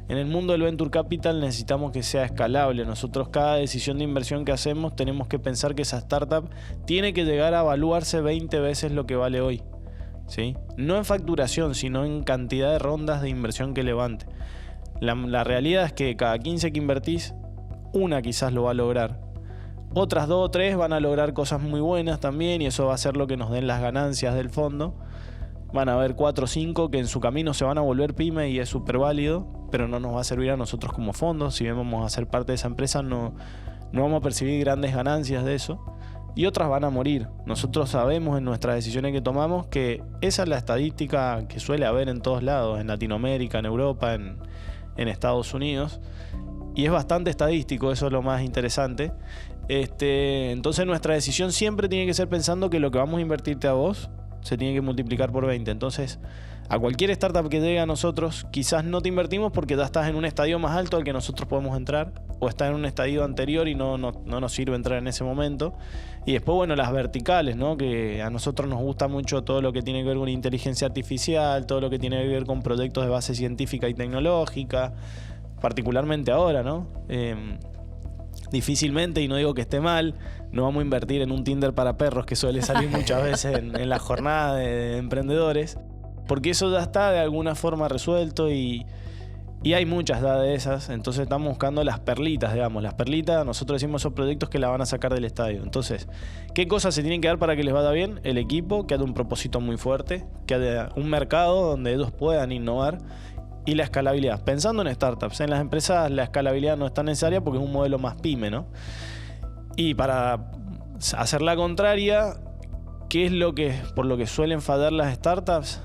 A: En el mundo del Venture Capital necesitamos que sea escalable. Nosotros cada decisión de inversión que hacemos tenemos que pensar que esa startup tiene que llegar a evaluarse 20 veces lo que vale hoy, ¿sí? No en facturación, sino en cantidad de rondas de inversión que levante. La realidad es que cada 15 que invertís, una quizás lo va a lograr. Otras 2 o 3 van a lograr cosas muy buenas también y eso va a ser lo que nos den las ganancias del fondo. Van a haber 4 o 5 que en su camino se van a volver pyme y es súper válido, pero no nos va a servir a nosotros como fondo. Si bien vamos a ser parte de esa empresa, no vamos a percibir grandes ganancias de eso. Y otras van a morir. Nosotros sabemos en nuestras decisiones que tomamos que esa es la estadística que suele haber en todos lados, en Latinoamérica, en Europa, en Estados Unidos. Y es bastante estadístico, eso es lo más interesante. Entonces nuestra decisión siempre tiene que ser pensando que lo que vamos a invertirte a vos se tiene que multiplicar por 20. Entonces, a cualquier startup que llegue a nosotros, quizás no te invertimos porque ya estás en un estadio más alto al que nosotros podemos entrar, o estás en un estadio anterior y no nos sirve entrar en ese momento. Y después, bueno, las verticales, ¿no? Que a nosotros nos gusta mucho todo lo que tiene que ver con inteligencia artificial, todo lo que tiene que ver con proyectos de base científica y tecnológica, particularmente ahora, ¿no? Difícilmente, y no digo que esté mal, no vamos a invertir en un Tinder para perros que suele salir muchas veces en la jornada de emprendedores, porque eso ya está de alguna forma resuelto y hay muchas ya de esas. Entonces estamos buscando las perlitas, digamos. Las perlitas, nosotros decimos esos proyectos que la van a sacar del estadio. Entonces, ¿qué cosas se tienen que dar para que les vaya bien? El equipo, que haya un propósito muy fuerte, que haya un mercado donde ellos puedan innovar, y la escalabilidad. Pensando en startups, en las empresas la escalabilidad no es tan necesaria porque es un modelo más pyme, ¿no? Y para hacer la contraria, ¿qué es por lo que suelen fallar las startups?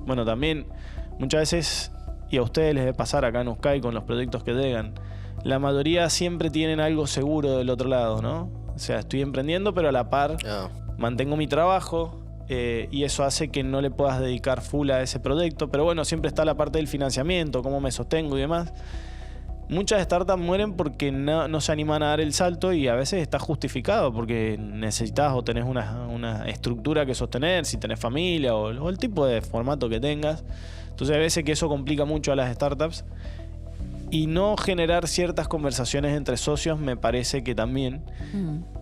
A: Bueno, también muchas veces, y a ustedes les debe pasar acá en Uskai con los proyectos que llegan, la mayoría siempre tienen algo seguro del otro lado, ¿no? O sea, estoy emprendiendo, pero a la par mantengo mi trabajo. Y eso hace que no le puedas dedicar full a ese proyecto. Pero bueno, siempre está la parte del financiamiento, cómo me sostengo y demás. Muchas startups mueren porque no se animan a dar el salto y a veces está justificado porque necesitas o tenés una estructura que sostener, si tenés familia o el tipo de formato que tengas. Entonces hay veces que eso complica mucho a las startups. Y no generar ciertas conversaciones entre socios me parece que también,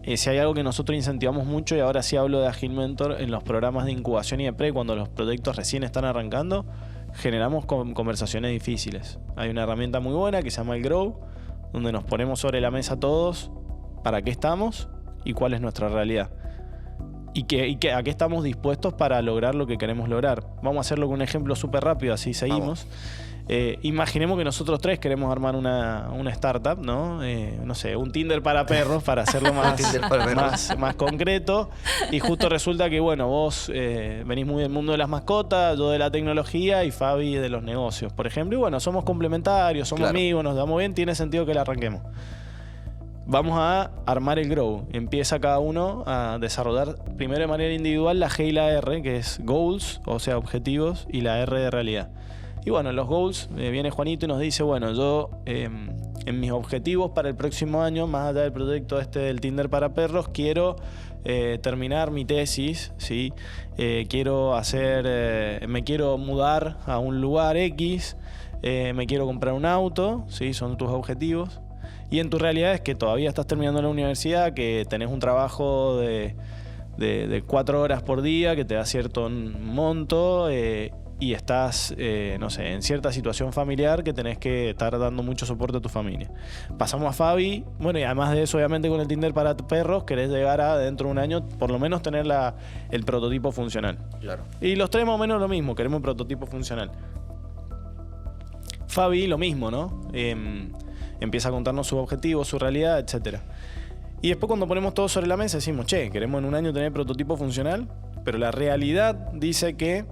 A: si hay algo que nosotros incentivamos mucho, y ahora sí hablo de Agile Mentor, en los programas de incubación y de pre, cuando los proyectos recién están arrancando, generamos conversaciones difíciles. Hay una herramienta muy buena que se llama el Grow, donde nos ponemos sobre la mesa todos para qué estamos y cuál es nuestra realidad. Y a qué estamos dispuestos para lograr lo que queremos lograr. Vamos a hacerlo con un ejemplo súper rápido, así seguimos. Imaginemos que nosotros 3 queremos armar una startup, ¿no? No sé, un Tinder para perros, para hacerlo más concreto. Y justo resulta que, bueno, vos venís muy del mundo de las mascotas, yo de la tecnología y Fabi de los negocios, por ejemplo. Y bueno, somos complementarios, somos amigos, nos damos bien, tiene sentido que la arranquemos. Vamos a armar el Grow. Empieza cada uno a desarrollar primero de manera individual la G y la R, que es Goals, o sea, objetivos, y la R de realidad. Y bueno, en los goals viene Juanito y nos dice, bueno, yo en mis objetivos para el próximo año, más allá del proyecto del Tinder para perros, quiero terminar mi tesis, ¿sí? Me quiero mudar a un lugar X, me quiero comprar un auto, ¿sí? Son tus objetivos. Y en tu realidad es que todavía estás terminando la universidad, que tenés un trabajo de 4 horas por día, que te da cierto monto, y estás, no sé, en cierta situación familiar que tenés que estar dando mucho soporte a tu familia. Pasamos a Fabi, bueno, y además de eso, obviamente con el Tinder para perros, querés llegar a, dentro de un año, por lo menos tener el prototipo funcional. Claro. Y los 3 más o menos lo mismo, queremos un prototipo funcional. Fabi, lo mismo, ¿no? Empieza a contarnos sus objetivos, su realidad, etcétera. Y después cuando ponemos todo sobre la mesa decimos, che, queremos en un año tener prototipo funcional, pero la realidad dice que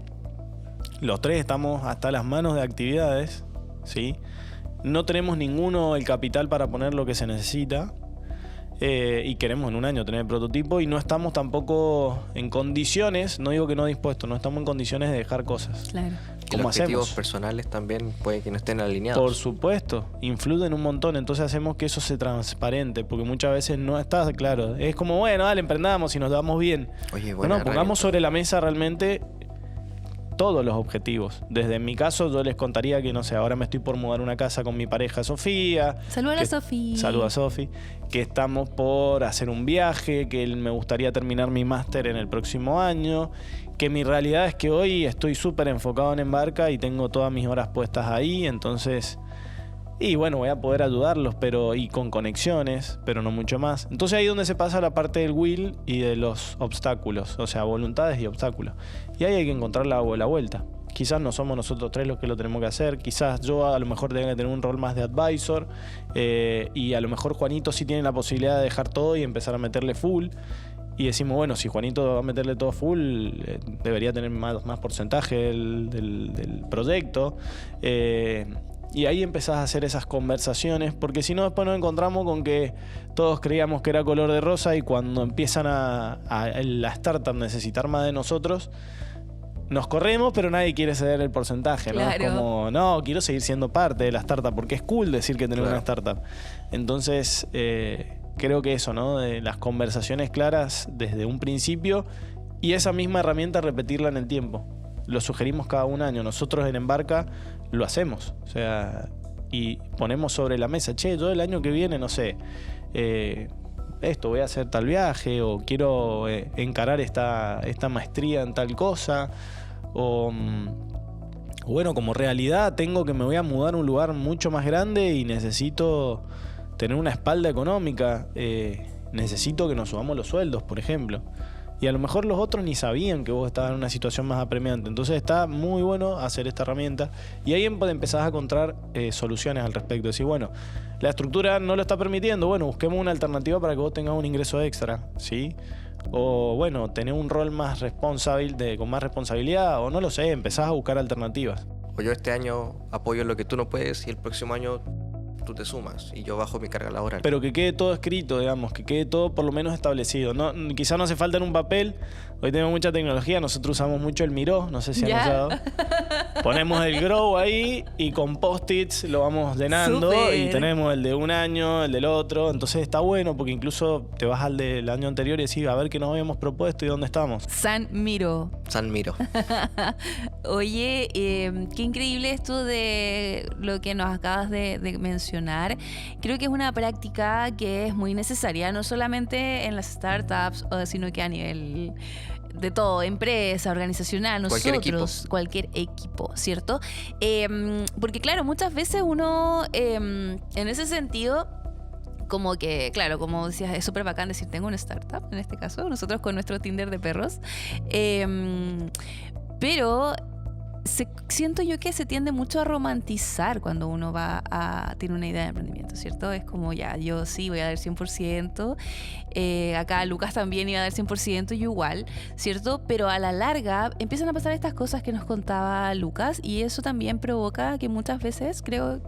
A: los 3 estamos hasta las manos de actividades, ¿sí? No tenemos ninguno el capital para poner lo que se necesita, y queremos en un año tener el prototipo y no estamos tampoco en condiciones, no digo que no dispuestos, no estamos en condiciones de dejar cosas.
B: Claro.
C: Y los objetivos personales también puede que no estén alineados.
A: Por supuesto, influyen un montón, entonces hacemos que eso sea transparente, porque muchas veces no está claro. Es como, bueno, dale, emprendamos y nos damos bien.
C: Oye,
A: bueno, pongamos sobre la mesa realmente todos los objetivos. Desde en mi caso, yo les contaría que, no sé, ahora me estoy por mudar una casa con mi pareja Sofía.
B: Saluda a Sofía.
A: Saluda a Sofi. Que estamos por hacer un viaje, que me gustaría terminar mi máster en el próximo año. Que mi realidad es que hoy estoy súper enfocado en Embarca y tengo todas mis horas puestas ahí, entonces... Y bueno, voy a poder ayudarlos, y con conexiones, pero no mucho más. Entonces ahí es donde se pasa la parte del will y de los obstáculos, o sea, voluntades y obstáculos. Y ahí hay que encontrar la vuelta. Quizás no somos nosotros tres los que lo tenemos que hacer, quizás yo a lo mejor tenga que tener un rol más de advisor, y a lo mejor Juanito sí tiene la posibilidad de dejar todo y empezar a meterle full. Y decimos, bueno, si Juanito va a meterle todo full, debería tener más porcentaje del proyecto. Y ahí empezás a hacer esas conversaciones, porque si no después nos encontramos con que todos creíamos que era color de rosa y cuando empiezan a la startup necesitar más de nosotros, nos corremos, pero nadie quiere ceder el porcentaje, ¿no?
B: Claro.
A: Es como, no, quiero seguir siendo parte de la startup, porque es cool decir que tenemos una startup. Entonces, creo que eso, ¿no? De las conversaciones claras desde un principio y esa misma herramienta repetirla en el tiempo. Lo sugerimos cada un año. Nosotros en Embarca lo hacemos. O sea, y ponemos sobre la mesa, che, yo el año que viene, no sé, esto, voy a hacer tal viaje, o quiero encarar esta maestría en tal cosa, o bueno, como realidad tengo que me voy a mudar a un lugar mucho más grande y necesito tener una espalda económica, necesito que nos subamos los sueldos, por ejemplo. Y a lo mejor los otros ni sabían que vos estabas en una situación más apremiante. Entonces está muy bueno hacer esta herramienta. Y ahí empezás a encontrar soluciones al respecto. Decir, bueno, la estructura no lo está permitiendo. Bueno, busquemos una alternativa para que vos tengas un ingreso extra, ¿sí? O bueno, tener un rol más responsable, con más responsabilidad. O no lo sé, empezás a buscar alternativas.
C: O yo este año apoyo lo que tú no puedes y el próximo año tú te sumas y yo bajo mi carga laboral.
A: Pero que quede todo escrito, digamos, que quede todo por lo menos establecido. No, quizás no hace falta en un papel. Hoy tenemos mucha tecnología, nosotros usamos mucho el Miro, no sé si han usado. Ponemos el Grow ahí y con post-its lo vamos llenando.
B: Súper.
A: Y tenemos el de un año, el del otro. Entonces está bueno porque incluso te vas al del año anterior y decís, a ver qué nos habíamos propuesto y dónde estamos.
B: San Miro. Oye, qué increíble esto de lo que nos acabas de mencionar. Creo que es una práctica que es muy necesaria, no solamente en las startups, sino que a nivel de todo, empresa, organizacional, nosotros, cualquier equipo, ¿cierto? Porque claro, muchas veces uno, en ese sentido, como que, claro, como decías, es súper bacán decir, tengo una startup, en este caso, nosotros con nuestro Tinder de perros, pero siento yo que se tiende mucho a romantizar cuando uno tiene una idea de emprendimiento, ¿cierto? Es como, ya, yo sí voy a dar 100%, acá Lucas también iba a dar 100%, yo igual, ¿cierto? Pero a la larga empiezan a pasar estas cosas que nos contaba Lucas y eso también provoca que muchas veces, creo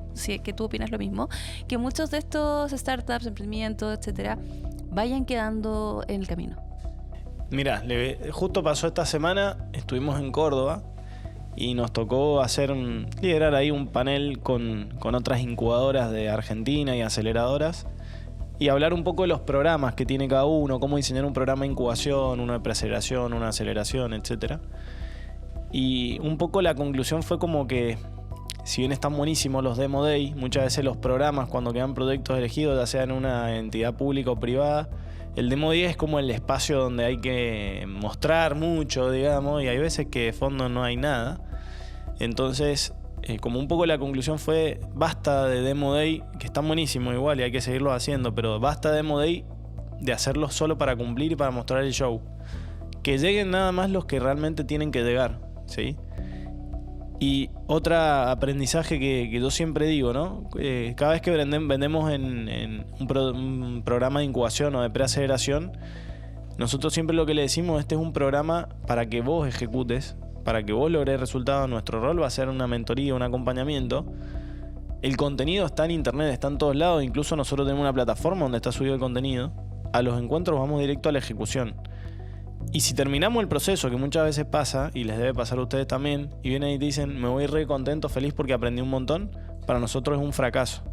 B: que tú opinas lo mismo, que muchos de estos startups, emprendimientos, etcétera, vayan quedando en el camino.
A: Mira, justo pasó esta semana, estuvimos en Córdoba y nos tocó liderar ahí un panel con otras incubadoras de Argentina y aceleradoras y hablar un poco de los programas que tiene cada uno, cómo diseñar un programa de incubación, uno de preaceleración, una aceleración, etc. Y un poco la conclusión fue como que, si bien están buenísimos los Demo Day, muchas veces los programas cuando quedan proyectos elegidos, ya sea en una entidad pública o privada, el Demo Day es como el espacio donde hay que mostrar mucho, digamos, y hay veces que de fondo no hay nada. Entonces, como un poco la conclusión fue, basta de Demo Day, que están buenísimos igual y hay que seguirlo haciendo, pero basta de Demo Day de hacerlo solo para cumplir y para mostrar el show. Que lleguen nada más los que realmente tienen que llegar, ¿sí? Y otro aprendizaje que yo siempre digo, ¿no? Cada vez que vendemos en un programa de incubación o de preaceleración, nosotros siempre lo que le decimos, este es un programa para que vos ejecutes, para que vos logres resultados. Nuestro rol va a ser una mentoría, un acompañamiento. El contenido está en internet, está en todos lados, incluso nosotros tenemos una plataforma donde está subido el contenido. A los encuentros vamos directo a la ejecución. Y si terminamos el proceso, que muchas veces pasa, y les debe pasar a ustedes también, y vienen y te dicen, me voy re contento, feliz porque aprendí un montón, para nosotros es un fracaso.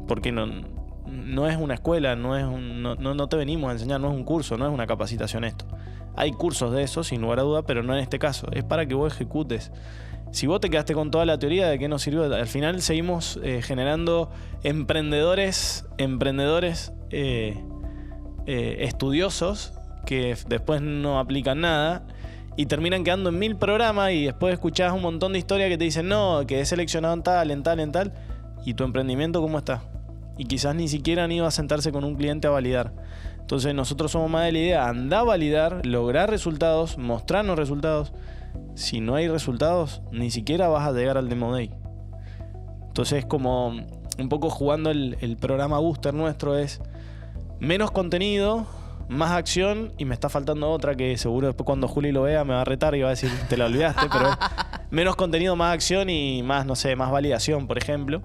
A: Porque no es una escuela, no te venimos a enseñar, no es un curso, no es una capacitación esto. Hay cursos de eso, sin lugar a duda, pero no en este caso. Es para que vos ejecutes. Si vos te quedaste con toda la teoría, ¿de qué nos sirvió? Al final seguimos generando emprendedores estudiosos que después no aplican nada y terminan quedando en 1000 programas y después escuchás un montón de historias que te dicen no, que he seleccionado en tal, y tu emprendimiento ¿cómo está? Y quizás ni siquiera han ido a sentarse con un cliente a validar. Entonces nosotros somos más de la idea, andá a validar, lograr resultados, mostrarnos resultados. Si no hay resultados, ni siquiera vas a llegar al Demo Day. Entonces como un poco jugando el programa Booster nuestro es menos contenido, más acción, y me está faltando otra que seguro después cuando Juli lo vea me va a retar y va a decir te la olvidaste, pero es menos contenido, más acción y más, no sé, más validación, por ejemplo.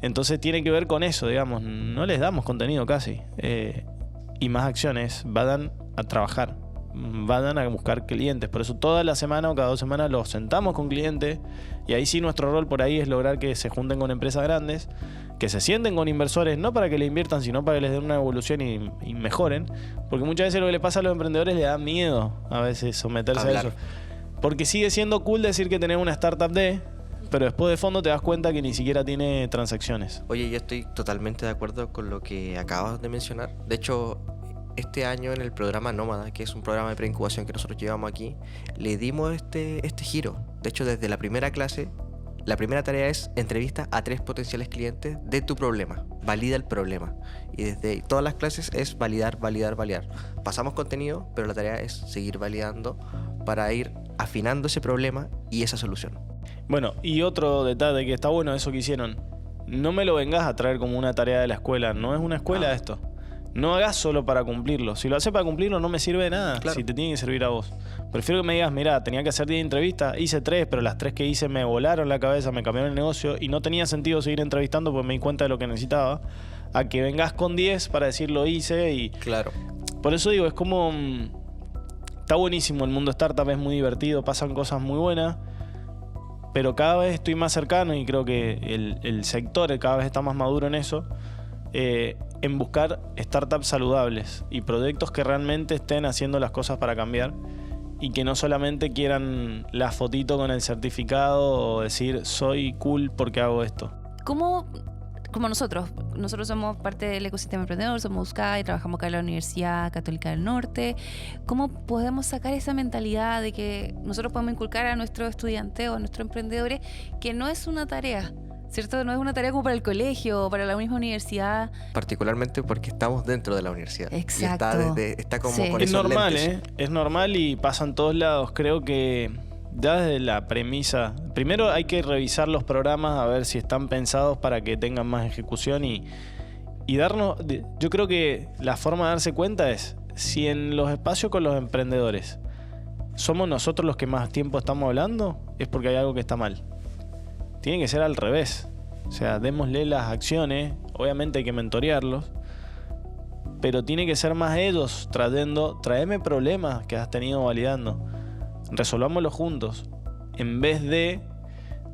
A: Entonces tiene que ver con eso, digamos, no les damos contenido casi. Y más acciones, vayan a trabajar, vayan a buscar clientes. Por eso toda la semana o cada 2 semanas los sentamos con clientes y ahí sí nuestro rol por ahí es lograr que se junten con empresas grandes, que se sienten con inversores, no para que le inviertan, sino para que les den una evolución y mejoren. Porque muchas veces lo que le pasa a los emprendedores les da miedo a veces someterse a eso. Porque sigue siendo cool decir que tenés una startup pero después de fondo te das cuenta que ni siquiera tiene transacciones.
C: Oye, yo estoy totalmente de acuerdo con lo que acabas de mencionar. De hecho, este año en el programa Nómada, que es un programa de preincubación que nosotros llevamos aquí, le dimos este giro. De hecho, desde la primera clase, la primera tarea es entrevista a 3 potenciales clientes de tu problema. Valida el problema. Y desde todas las clases es validar. Pasamos contenido, pero la tarea es seguir validando para ir afinando ese problema y esa solución.
A: Bueno, y otro detalle que está bueno eso que hicieron. No me lo vengas a traer como una tarea de la escuela. No es una escuela esto. No hagas solo para cumplirlo. Si lo haces para cumplirlo no me sirve de nada. Claro. Si te tiene que servir a vos. Prefiero que me digas, mirá, tenía que hacer 10 entrevistas, hice 3, pero las 3 que hice me volaron la cabeza, me cambiaron el negocio y no tenía sentido seguir entrevistando porque me di cuenta de lo que necesitaba. A que vengas con 10 para decir lo hice y...
C: Claro.
A: Por eso digo, es como... Está buenísimo el mundo startup, es muy divertido, pasan cosas muy buenas. Pero cada vez estoy más cercano y creo que el sector cada vez está más maduro en eso. En buscar startups saludables y proyectos que realmente estén haciendo las cosas para cambiar y que no solamente quieran la fotito con el certificado o decir soy cool porque hago esto.
B: Como nosotros somos parte del ecosistema emprendedor, somos USCAI, trabajamos acá en la Universidad Católica del Norte. ¿Cómo podemos sacar esa mentalidad de que nosotros podemos inculcar a nuestros estudiantes o a nuestros emprendedores que no es una tarea? ¿Cierto? No es una tarea como para el colegio o para la misma universidad.
C: Particularmente porque estamos dentro de la universidad.
B: Exacto.
C: Y está como
B: Sí.
C: con
A: Es
C: esos
A: normal,
C: lentes.
A: Es normal y pasa en todos lados. Creo que ya desde la premisa... Primero hay que revisar los programas a ver si están pensados para que tengan más ejecución y darnos... Yo creo que la forma de darse cuenta es si en los espacios con los emprendedores somos nosotros los que más tiempo estamos hablando, es porque hay algo que está mal. Tiene que ser al revés. O sea, démosle las acciones. Obviamente hay que mentorearlos. Pero tiene que ser más ellos traeme problemas que has tenido validando. Resolvámoslos juntos. En vez de,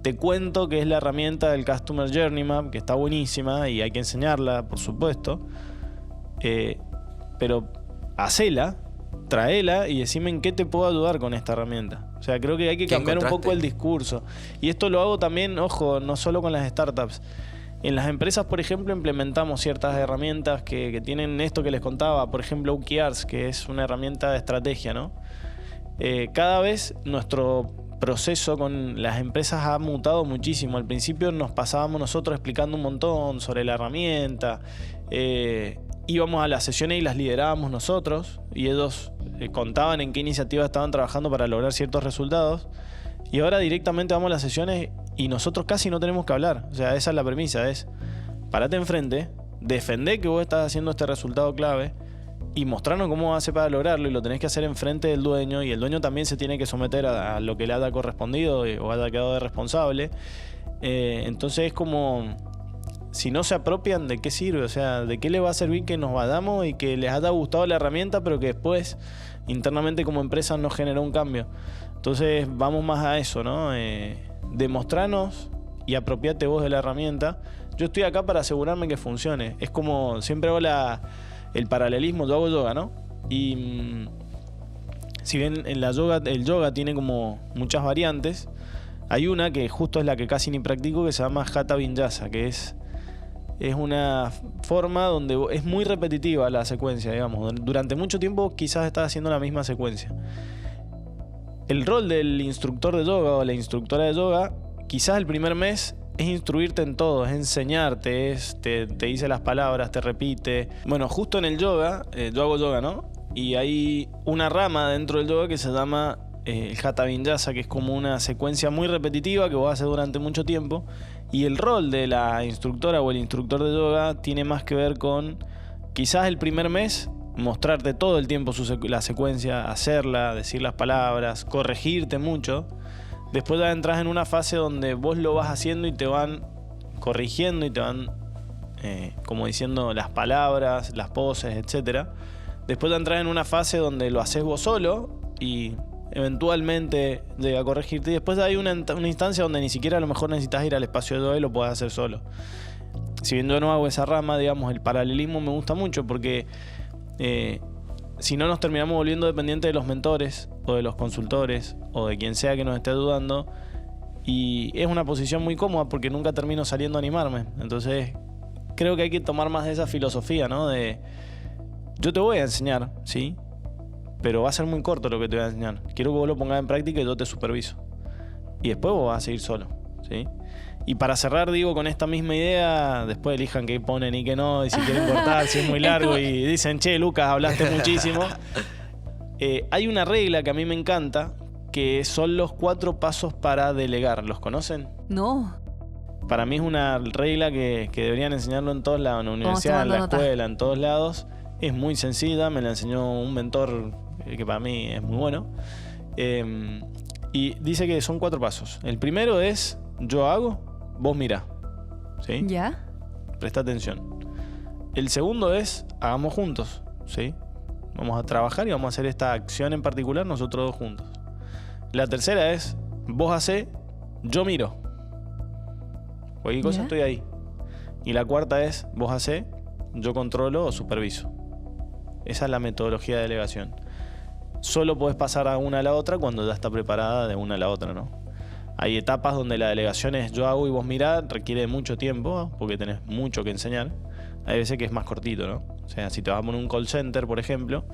A: te cuento que es la herramienta del Customer Journey Map, que está buenísima y hay que enseñarla, por supuesto. Pero hacela, traela y decime en qué te puedo ayudar con esta herramienta. O sea, creo que hay que cambiar un poco el discurso. Y esto lo hago también, ojo, no solo con las startups. En las empresas, por ejemplo, implementamos ciertas herramientas que tienen esto que les contaba. Por ejemplo, OKRs, que es una herramienta de estrategia, ¿no? Cada vez nuestro proceso con las empresas ha mutado muchísimo. Al principio nos pasábamos nosotros explicando un montón sobre la herramienta. Íbamos a las sesiones y las liderábamos nosotros y ellos contaban en qué iniciativas estaban trabajando para lograr ciertos resultados. Y ahora directamente vamos a las sesiones y nosotros casi no tenemos que hablar. O sea, esa es la premisa, es parate enfrente, defendé que vos estás haciendo este resultado clave y mostrarnos cómo hace para lograrlo, y lo tenés que hacer enfrente del dueño, y el dueño también se tiene que someter a lo que le haya correspondido o haya quedado de responsable. Entonces es como, si no se apropian, ¿de qué sirve? O sea, ¿de qué le va a servir que nos vayamos y que les haya gustado la herramienta, pero que después internamente como empresa no generó un cambio? Entonces vamos más a eso, ¿no? Demostranos y apropiate vos de la herramienta. Yo estoy acá para asegurarme que funcione. Es como, siempre hago el paralelismo, yo hago yoga, ¿no? Y si bien en el yoga tiene como muchas variantes, hay una que justo es la que casi ni practico, que se llama Hatha Vinyasa, que es una forma donde es muy repetitiva la secuencia, digamos. Durante mucho tiempo quizás estás haciendo la misma secuencia. El rol del instructor de yoga o la instructora de yoga, quizás el primer mes es instruirte en todo, es enseñarte, te dice las palabras, te repite. Bueno, justo en el yoga, yo hago yoga, ¿no? Y hay una rama dentro del yoga que se llama el Hatha Vinyasa, que es como una secuencia muy repetitiva que vos haces durante mucho tiempo. Y el rol de la instructora o el instructor de yoga tiene más que ver con, quizás el primer mes, mostrarte todo el tiempo la secuencia, hacerla, decir las palabras, corregirte mucho. Después ya entras en una fase donde vos lo vas haciendo y te van corrigiendo y te van como diciendo las palabras, las poses, etc. Después ya entras en una fase donde lo haces vos solo y eventualmente llega a corregirte. Y después hay una instancia donde ni siquiera a lo mejor necesitas ir al espacio de yoga y lo podés hacer solo. Si bien yo no hago esa rama, digamos, el paralelismo me gusta mucho porque si no nos terminamos volviendo dependientes de los mentores o de los consultores o de quien sea que nos esté ayudando, y es una posición muy cómoda porque nunca termino saliendo a animarme. Entonces creo que hay que tomar más de esa filosofía, ¿no? De yo te voy a enseñar, ¿sí? Pero va a ser muy corto lo que te voy a enseñar. Quiero que vos lo pongas en práctica y yo te superviso. Y después vos vas a seguir solo, ¿sí? Y para cerrar, digo, con esta misma idea, después elijan qué ponen y qué no, y si quieren cortar, si es muy largo, y dicen, che, Lucas, hablaste muchísimo. Hay una regla que a mí me encanta, que son los 4 pasos para delegar. ¿Los conocen?
B: No.
A: Para mí es una regla que deberían enseñarlo en todos lados, en la universidad, en la escuela, en todos lados. Es muy sencilla, me la enseñó un mentor que para mí es muy bueno. Y dice que son 4 pasos. El primero es, yo hago, vos mirá. ¿Sí?
B: ¿Ya?
A: Presta atención. El segundo es, hagamos juntos. ¿Sí? Vamos a trabajar y vamos a hacer esta acción en particular nosotros dos juntos. La tercera es, vos hacé, yo miro. Cualquier cosa estoy ahí. Y la cuarta es, vos hacé, yo controlo o superviso. Esa es la metodología de delegación. Solo podés pasar a una a la otra cuando ya está preparada de una a la otra, ¿no? Hay etapas donde la delegación es yo hago y vos mirá, requiere mucho tiempo porque tenés mucho que enseñar. Hay veces que es más cortito, ¿no? O sea, si te vas a poner un call center, por ejemplo,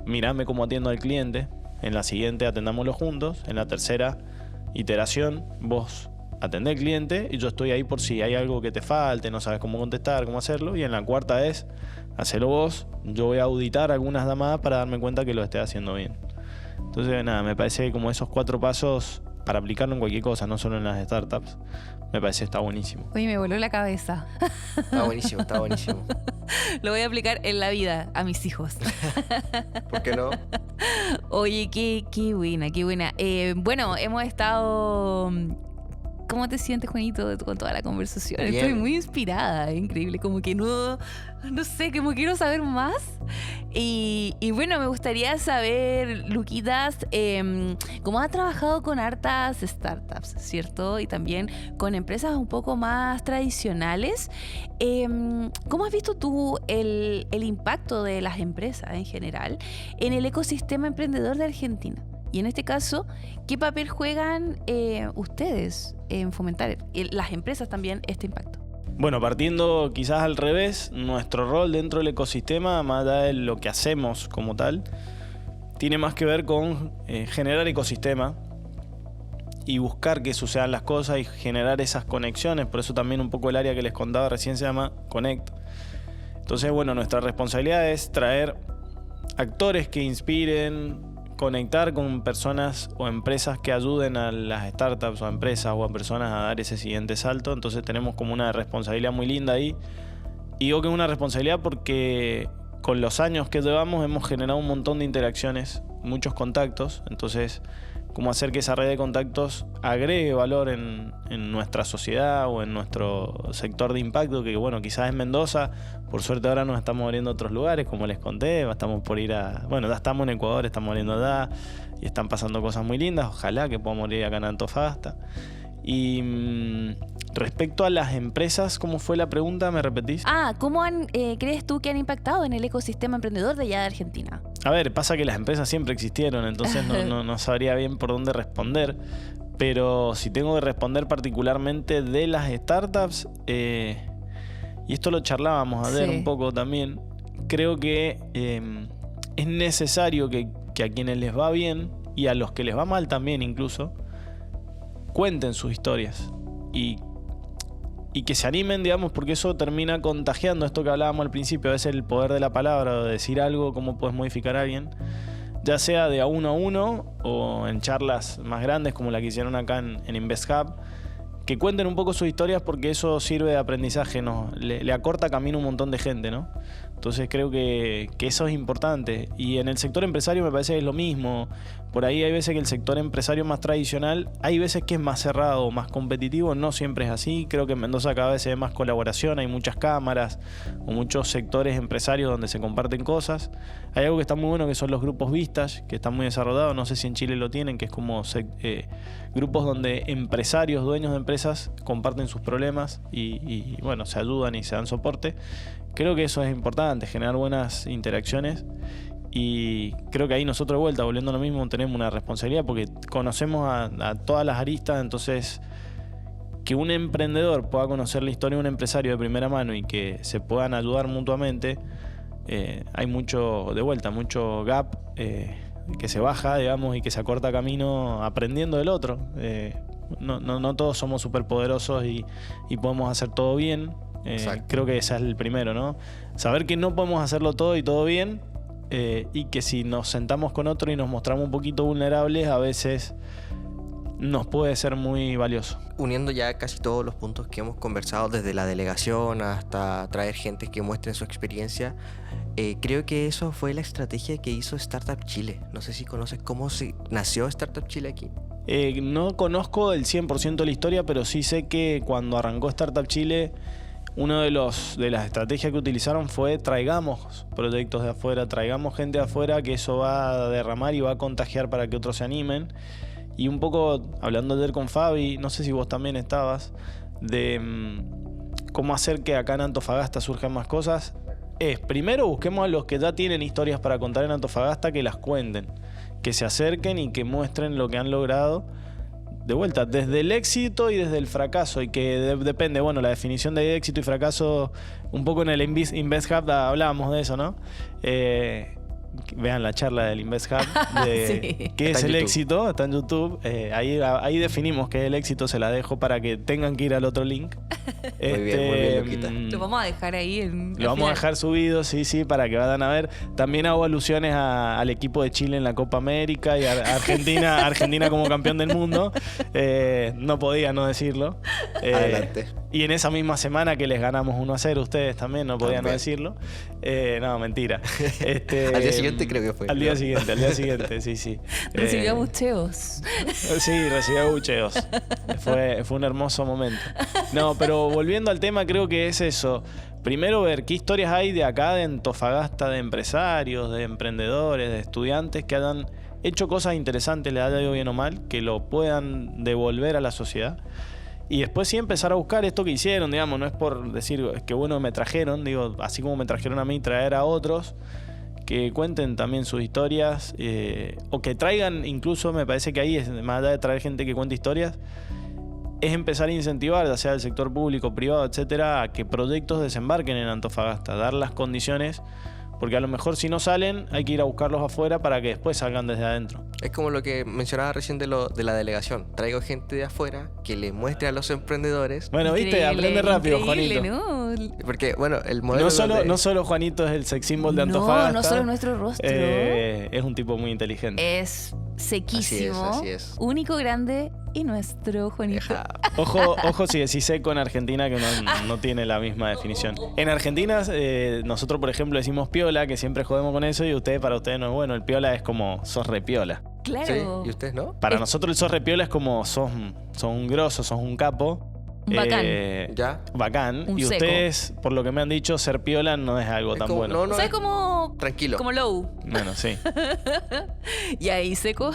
A: mirame cómo atiendo al cliente. En la siguiente atendámoslo juntos. En la tercera iteración, vos atendé al cliente y yo estoy ahí por si hay algo que te falte, no sabes cómo contestar, cómo hacerlo. Y en la cuarta es, hacelo vos, yo voy a auditar algunas llamadas para darme cuenta que lo esté haciendo bien. Entonces, nada, me parece que como esos 4 pasos para aplicarlo en cualquier cosa, no solo en las startups, me parece que está buenísimo.
B: Oye, me voló la cabeza.
C: Está buenísimo, está buenísimo.
B: Lo voy a aplicar en la vida a mis hijos.
C: ¿Por qué no?
B: Oye, qué buena, qué buena. Bueno, hemos estado... ¿Cómo te sientes, Juanito, con toda la conversación?
C: Bien.
B: Estoy muy inspirada, increíble, como que no sé, como quiero saber más. Y bueno, me gustaría saber, Luquitas, cómo has trabajado con hartas startups, ¿cierto? Y también con empresas un poco más tradicionales. ¿Cómo has visto tú el impacto de las empresas en general en el ecosistema emprendedor de Argentina? Y en este caso, ¿qué papel juegan ustedes en fomentar las empresas también este impacto?
A: Bueno, partiendo quizás al revés, nuestro rol dentro del ecosistema, más allá de lo que hacemos como tal, tiene más que ver con generar ecosistema y buscar que sucedan las cosas y generar esas conexiones. Por eso también un poco el área que les contaba recién se llama Connect. Entonces, bueno, nuestra responsabilidad es traer actores que inspiren, conectar con personas o empresas que ayuden a las startups o a empresas o a personas a dar ese siguiente salto. Entonces tenemos como una responsabilidad muy linda ahí. Y digo que es una responsabilidad porque con los años que llevamos hemos generado un montón de interacciones, muchos contactos. Entonces, cómo hacer que esa red de contactos agregue valor en nuestra sociedad o en nuestro sector de impacto, que bueno, quizás es Mendoza. Por suerte ahora nos estamos abriendo a otros lugares, como les conté, estamos por ir a... Bueno, ya estamos en Ecuador, estamos abriendo allá y están pasando cosas muy lindas. Ojalá que podamos ir acá en Antofagasta. Y respecto a las empresas, ¿cómo fue la pregunta? ¿Me repetís?
B: ¿Cómo crees tú que han impactado en el ecosistema emprendedor de allá de Argentina?
A: A ver, pasa que las empresas siempre existieron, entonces no sabría bien por dónde responder. Pero si tengo que responder particularmente de las startups, y esto lo charlábamos ayer un poco también, creo que es necesario que a quienes les va bien y a los que les va mal también incluso, cuenten sus historias y que se animen, digamos, porque eso termina contagiando esto que hablábamos al principio, a veces el poder de la palabra, o de decir algo, cómo puedes modificar a alguien, ya sea de a uno o en charlas más grandes como la que hicieron acá en Invest Hub, que cuenten un poco sus historias porque eso sirve de aprendizaje, ¿no? Le acorta camino a un montón de gente, ¿no? Entonces creo que eso es importante. Y en el sector empresario me parece que es lo mismo. Por ahí hay veces que el sector empresario más tradicional, hay veces que es más cerrado, más competitivo, no siempre es así. Creo que en Mendoza cada vez se ve más colaboración, hay muchas cámaras o muchos sectores empresarios donde se comparten cosas. Hay algo que está muy bueno que son los grupos Vistage, que están muy desarrollados, no sé si en Chile lo tienen, que es como grupos donde empresarios, dueños de empresas comparten sus problemas y bueno, se ayudan y se dan soporte. Creo que eso es importante, generar buenas interacciones, y creo que ahí nosotros de vuelta, volviendo a lo mismo, tenemos una responsabilidad porque conocemos a todas las aristas. Entonces que un emprendedor pueda conocer la historia de un empresario de primera mano y que se puedan ayudar mutuamente, hay mucho gap que se baja, digamos, y que se acorta camino aprendiendo del otro. No todos somos superpoderosos y podemos hacer todo bien. Creo que ese es el primero, ¿no? Saber que no podemos hacerlo todo y todo bien, y que si nos sentamos con otro y nos mostramos un poquito vulnerables, a veces nos puede ser muy valioso.
C: Uniendo ya casi todos los puntos que hemos conversado, desde la delegación hasta traer gente que muestre su experiencia, creo que eso fue la estrategia que hizo Startup Chile. No sé si conoces cómo nació Startup Chile aquí.
A: No conozco el 100% de la historia, pero sí sé que cuando arrancó Startup Chile, una de las estrategias que utilizaron fue traigamos proyectos de afuera, traigamos gente de afuera, que eso va a derramar y va a contagiar para que otros se animen. Y un poco, hablando ayer con Fabi, no sé si vos también estabas, de cómo hacer que acá en Antofagasta surjan más cosas, es primero busquemos a los que ya tienen historias para contar en Antofagasta, que las cuenten, que se acerquen y que muestren lo que han logrado. De vuelta, desde el éxito y desde el fracaso, y que depende, bueno, la definición de éxito y fracaso, un poco en el Invest Hub hablábamos de eso, ¿no? Vean la charla del Invest Hub de
B: sí.
A: qué
C: Está
A: es
C: en
A: el
C: YouTube.
A: éxito, está en YouTube. Ahí definimos qué es el éxito, se la dejo para que tengan que ir al otro link.
C: Muy bien, Luquita.
B: Lo vamos a dejar ahí
A: Lo vamos a dejar subido, sí, para que vayan a ver. También hago alusiones al equipo de Chile en la Copa América y a Argentina como campeón del mundo. No podía no decirlo.
C: Adelante.
A: Y en esa misma semana que les ganamos 1-0, ustedes también no podían no decirlo. No, mentira.
C: Al día siguiente creo que fue.
A: Al día siguiente, sí.
B: Recibió abucheos.
A: Sí, recibí abucheos. Fue un hermoso momento. No, pero volviendo al tema, creo que es eso. Primero ver qué historias hay de acá, de Antofagasta, de empresarios, de emprendedores, de estudiantes que hayan hecho cosas interesantes, le haya ido bien o mal, que lo puedan devolver a la sociedad. Y después sí empezar a buscar esto que hicieron, digamos, no es por decir que bueno me trajeron, digo, así como me trajeron a mí, traer a otros que cuenten también sus historias, o que traigan, incluso me parece que ahí es, más allá de traer gente que cuente historias, es empezar a incentivar, ya sea del sector público, privado, etcétera, a que proyectos desembarquen en Antofagasta, dar las condiciones, porque a lo mejor si no salen hay que ir a buscarlos afuera para que después salgan desde adentro.
C: Es como lo que mencionaba recién de la delegación. Traigo gente de afuera que le muestre a los emprendedores.
A: Bueno, viste, aprende rápido,
B: increíble,
A: Juanito.
B: ¿no?
C: Porque, bueno, el modelo...
A: No solo Juanito es el sex symbol de Antofagasta.
B: No solo nuestro rostro.
A: Es un tipo muy inteligente.
B: Es sequísimo.
C: Así es.
B: Único, grande y nuestro, Juanito.
C: Deja.
A: Ojo si decís seco en Argentina, que no tiene la misma definición. En Argentina, nosotros, por ejemplo, decimos piola, que siempre jodemos con eso, y para ustedes no es bueno. El piola es como sos re piola.
B: Claro.
C: Sí, ¿y ustedes no?
A: Para nosotros el sos re piola es como sos un grosso, sos un capo.
B: Bacán.
C: ¿Ya?
A: Bacán.
B: Un
A: Y
B: seco.
A: ustedes, por lo que me han dicho, ser piola no es algo
C: Es
A: tan
C: como-
A: bueno.
C: no,
B: O sea, es como...
C: Tranquilo.
B: Como low.
A: Bueno, sí.
B: Y ahí seco.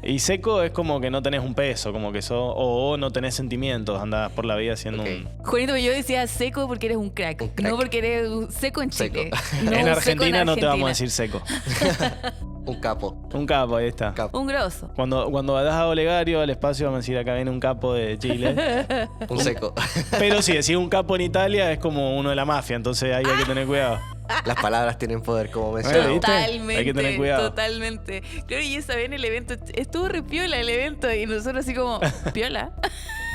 A: Y seco es como que no tenés un peso, como que o no tenés sentimientos, andás por la vida siendo
C: Ok.
B: Juanito, yo decía seco porque eres un crack,
C: Un crack.
B: no porque eres un seco en Chile.
C: Seco.
B: No
A: en
B: un seco
A: Argentina no te vamos a
B: Argentina.
A: decir seco.
C: Un capo.
A: Un capo, ahí está.
C: Capo.
B: Un grosso.
A: Cuando vayas a Olegario, al espacio, vamos a decir acá viene un capo de Chile.
C: Un seco.
A: Pero si decís un capo en Italia, es como uno de la mafia, entonces ahí hay que tener cuidado.
C: Las palabras tienen poder, como mencionaba.
A: ¿viste?
B: Totalmente.
A: Hay que tener cuidado.
B: Totalmente. Claro, y esa vez en el evento, estuvo re piola el evento y nosotros así como, piola.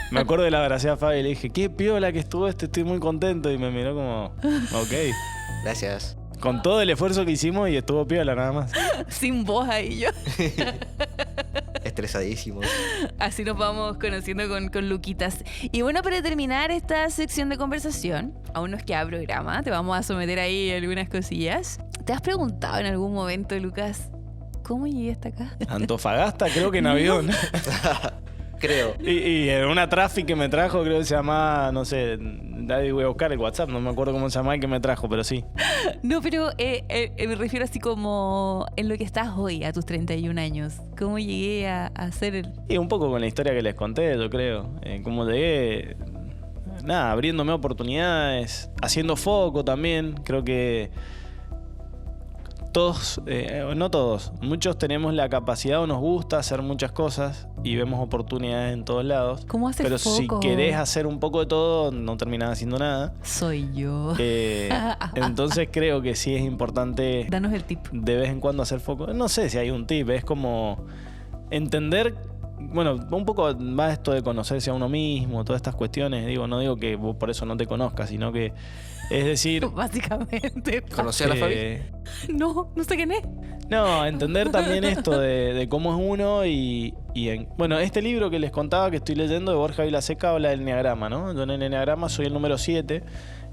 A: Me acuerdo de la abracé a Fabi y le dije, qué piola que estuvo estoy muy contento. Y me miró como, ok.
C: Gracias.
A: Con todo el esfuerzo que hicimos y estuvo piola nada más.
B: Sin voz ahí yo.
C: Estresadísimos.
B: Así nos vamos conociendo con Luquitas. Y bueno, para terminar esta sección de conversación, aún nos queda programa, te vamos a someter ahí algunas cosillas. ¿Te has preguntado en algún momento, Lucas, cómo llegué hasta acá?
A: Antofagasta, creo que en avión.
C: Creo.
A: Y en una traffic que me trajo, creo que se llamaba, no sé, Daddy, voy a buscar el WhatsApp, no me acuerdo cómo se llamaba el que me trajo, pero sí.
B: No, pero me refiero así como en lo que estás hoy, a tus 31 años. ¿Cómo llegué a ser el...?
A: Y un poco con la historia que les conté, yo creo. Como llegué, nada, abriéndome oportunidades, haciendo foco también. Creo que todos, no todos, muchos tenemos la capacidad o nos gusta hacer muchas cosas y vemos oportunidades en todos lados.
B: ¿Cómo hacer
A: Pero
B: foco?
A: si querés hacer un poco de todo, no terminás haciendo nada.
B: Soy yo.
A: Entonces creo que sí es importante
B: Danos el tip.
A: de vez en cuando hacer foco. No sé si hay un tip, es como entender, bueno, un poco va esto de conocerse a uno mismo, todas estas cuestiones. Digo, no digo que vos por eso no te conozcas, sino que es decir,
B: Básicamente.
C: ¿Conocí a la Fabi?
B: No sé quién es.
A: no, entender también esto de cómo es uno bueno, este libro que les contaba que estoy leyendo de Borja Vilaseca habla del enneagrama, ¿no? Yo en el enneagrama soy el número 7.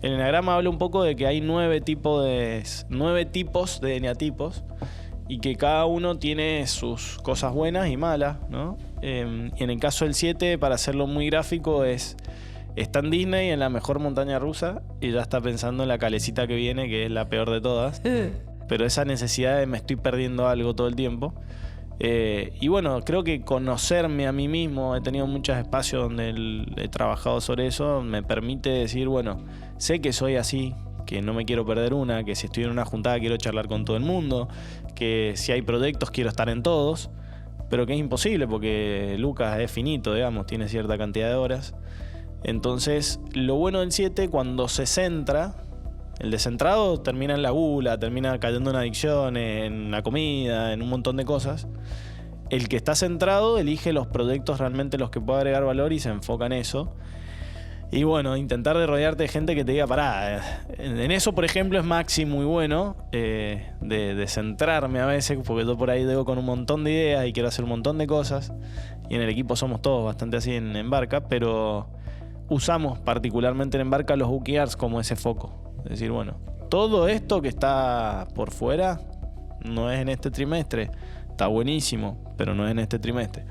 A: El enneagrama habla un poco de que hay 9 tipos de eneatipos y que cada uno tiene sus cosas buenas y malas, ¿no? Y en el caso del 7, para hacerlo muy gráfico, está en Disney, en la mejor montaña rusa, y ya está pensando en la calecita que viene, que es la peor de todas. Pero esa necesidad de me estoy perdiendo algo todo el tiempo. Y bueno, creo que conocerme a mí mismo, he tenido muchos espacios donde he trabajado sobre eso, me permite decir, bueno, sé que soy así, que no me quiero perder una, que si estoy en una juntada quiero charlar con todo el mundo, que si hay proyectos quiero estar en todos, pero que es imposible porque Lucas es finito, digamos, tiene cierta cantidad de horas. Entonces, lo bueno del 7, cuando se centra, el descentrado termina en la gula, termina cayendo en adicciones, en la comida, en un montón de cosas. El que está centrado elige los proyectos realmente los que puede agregar valor y se enfoca en eso. Y bueno, intentar de rodearte de gente que te diga, pará. En eso, por ejemplo, es Maxi muy bueno, de centrarme a veces, porque yo por ahí llego con un montón de ideas y quiero hacer un montón de cosas. Y en el equipo somos todos bastante así en Barca, pero usamos particularmente en Embarca los OKRs como ese foco. Es decir, bueno, todo esto que está por fuera no es en este trimestre. Está buenísimo, pero no es en este trimestre.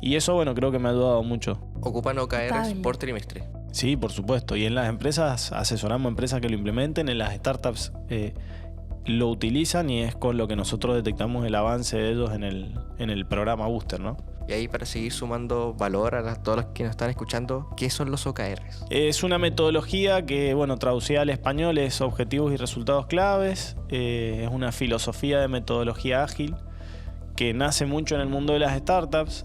A: Y eso, bueno, creo que me ha ayudado mucho.
C: Ocupan OKRs
B: Notable.
C: por trimestre.
A: Sí, por supuesto. Y en las empresas asesoramos empresas que lo implementen. En las startups lo utilizan y es con lo que nosotros detectamos el avance de ellos en el programa Booster, ¿no?
C: Y ahí, para seguir sumando valor a todos los que nos están escuchando, ¿qué son los OKRs?
A: Es una metodología que, bueno, traducida al español es objetivos y resultados claves. Es una filosofía de metodología ágil que nace mucho en el mundo de las startups.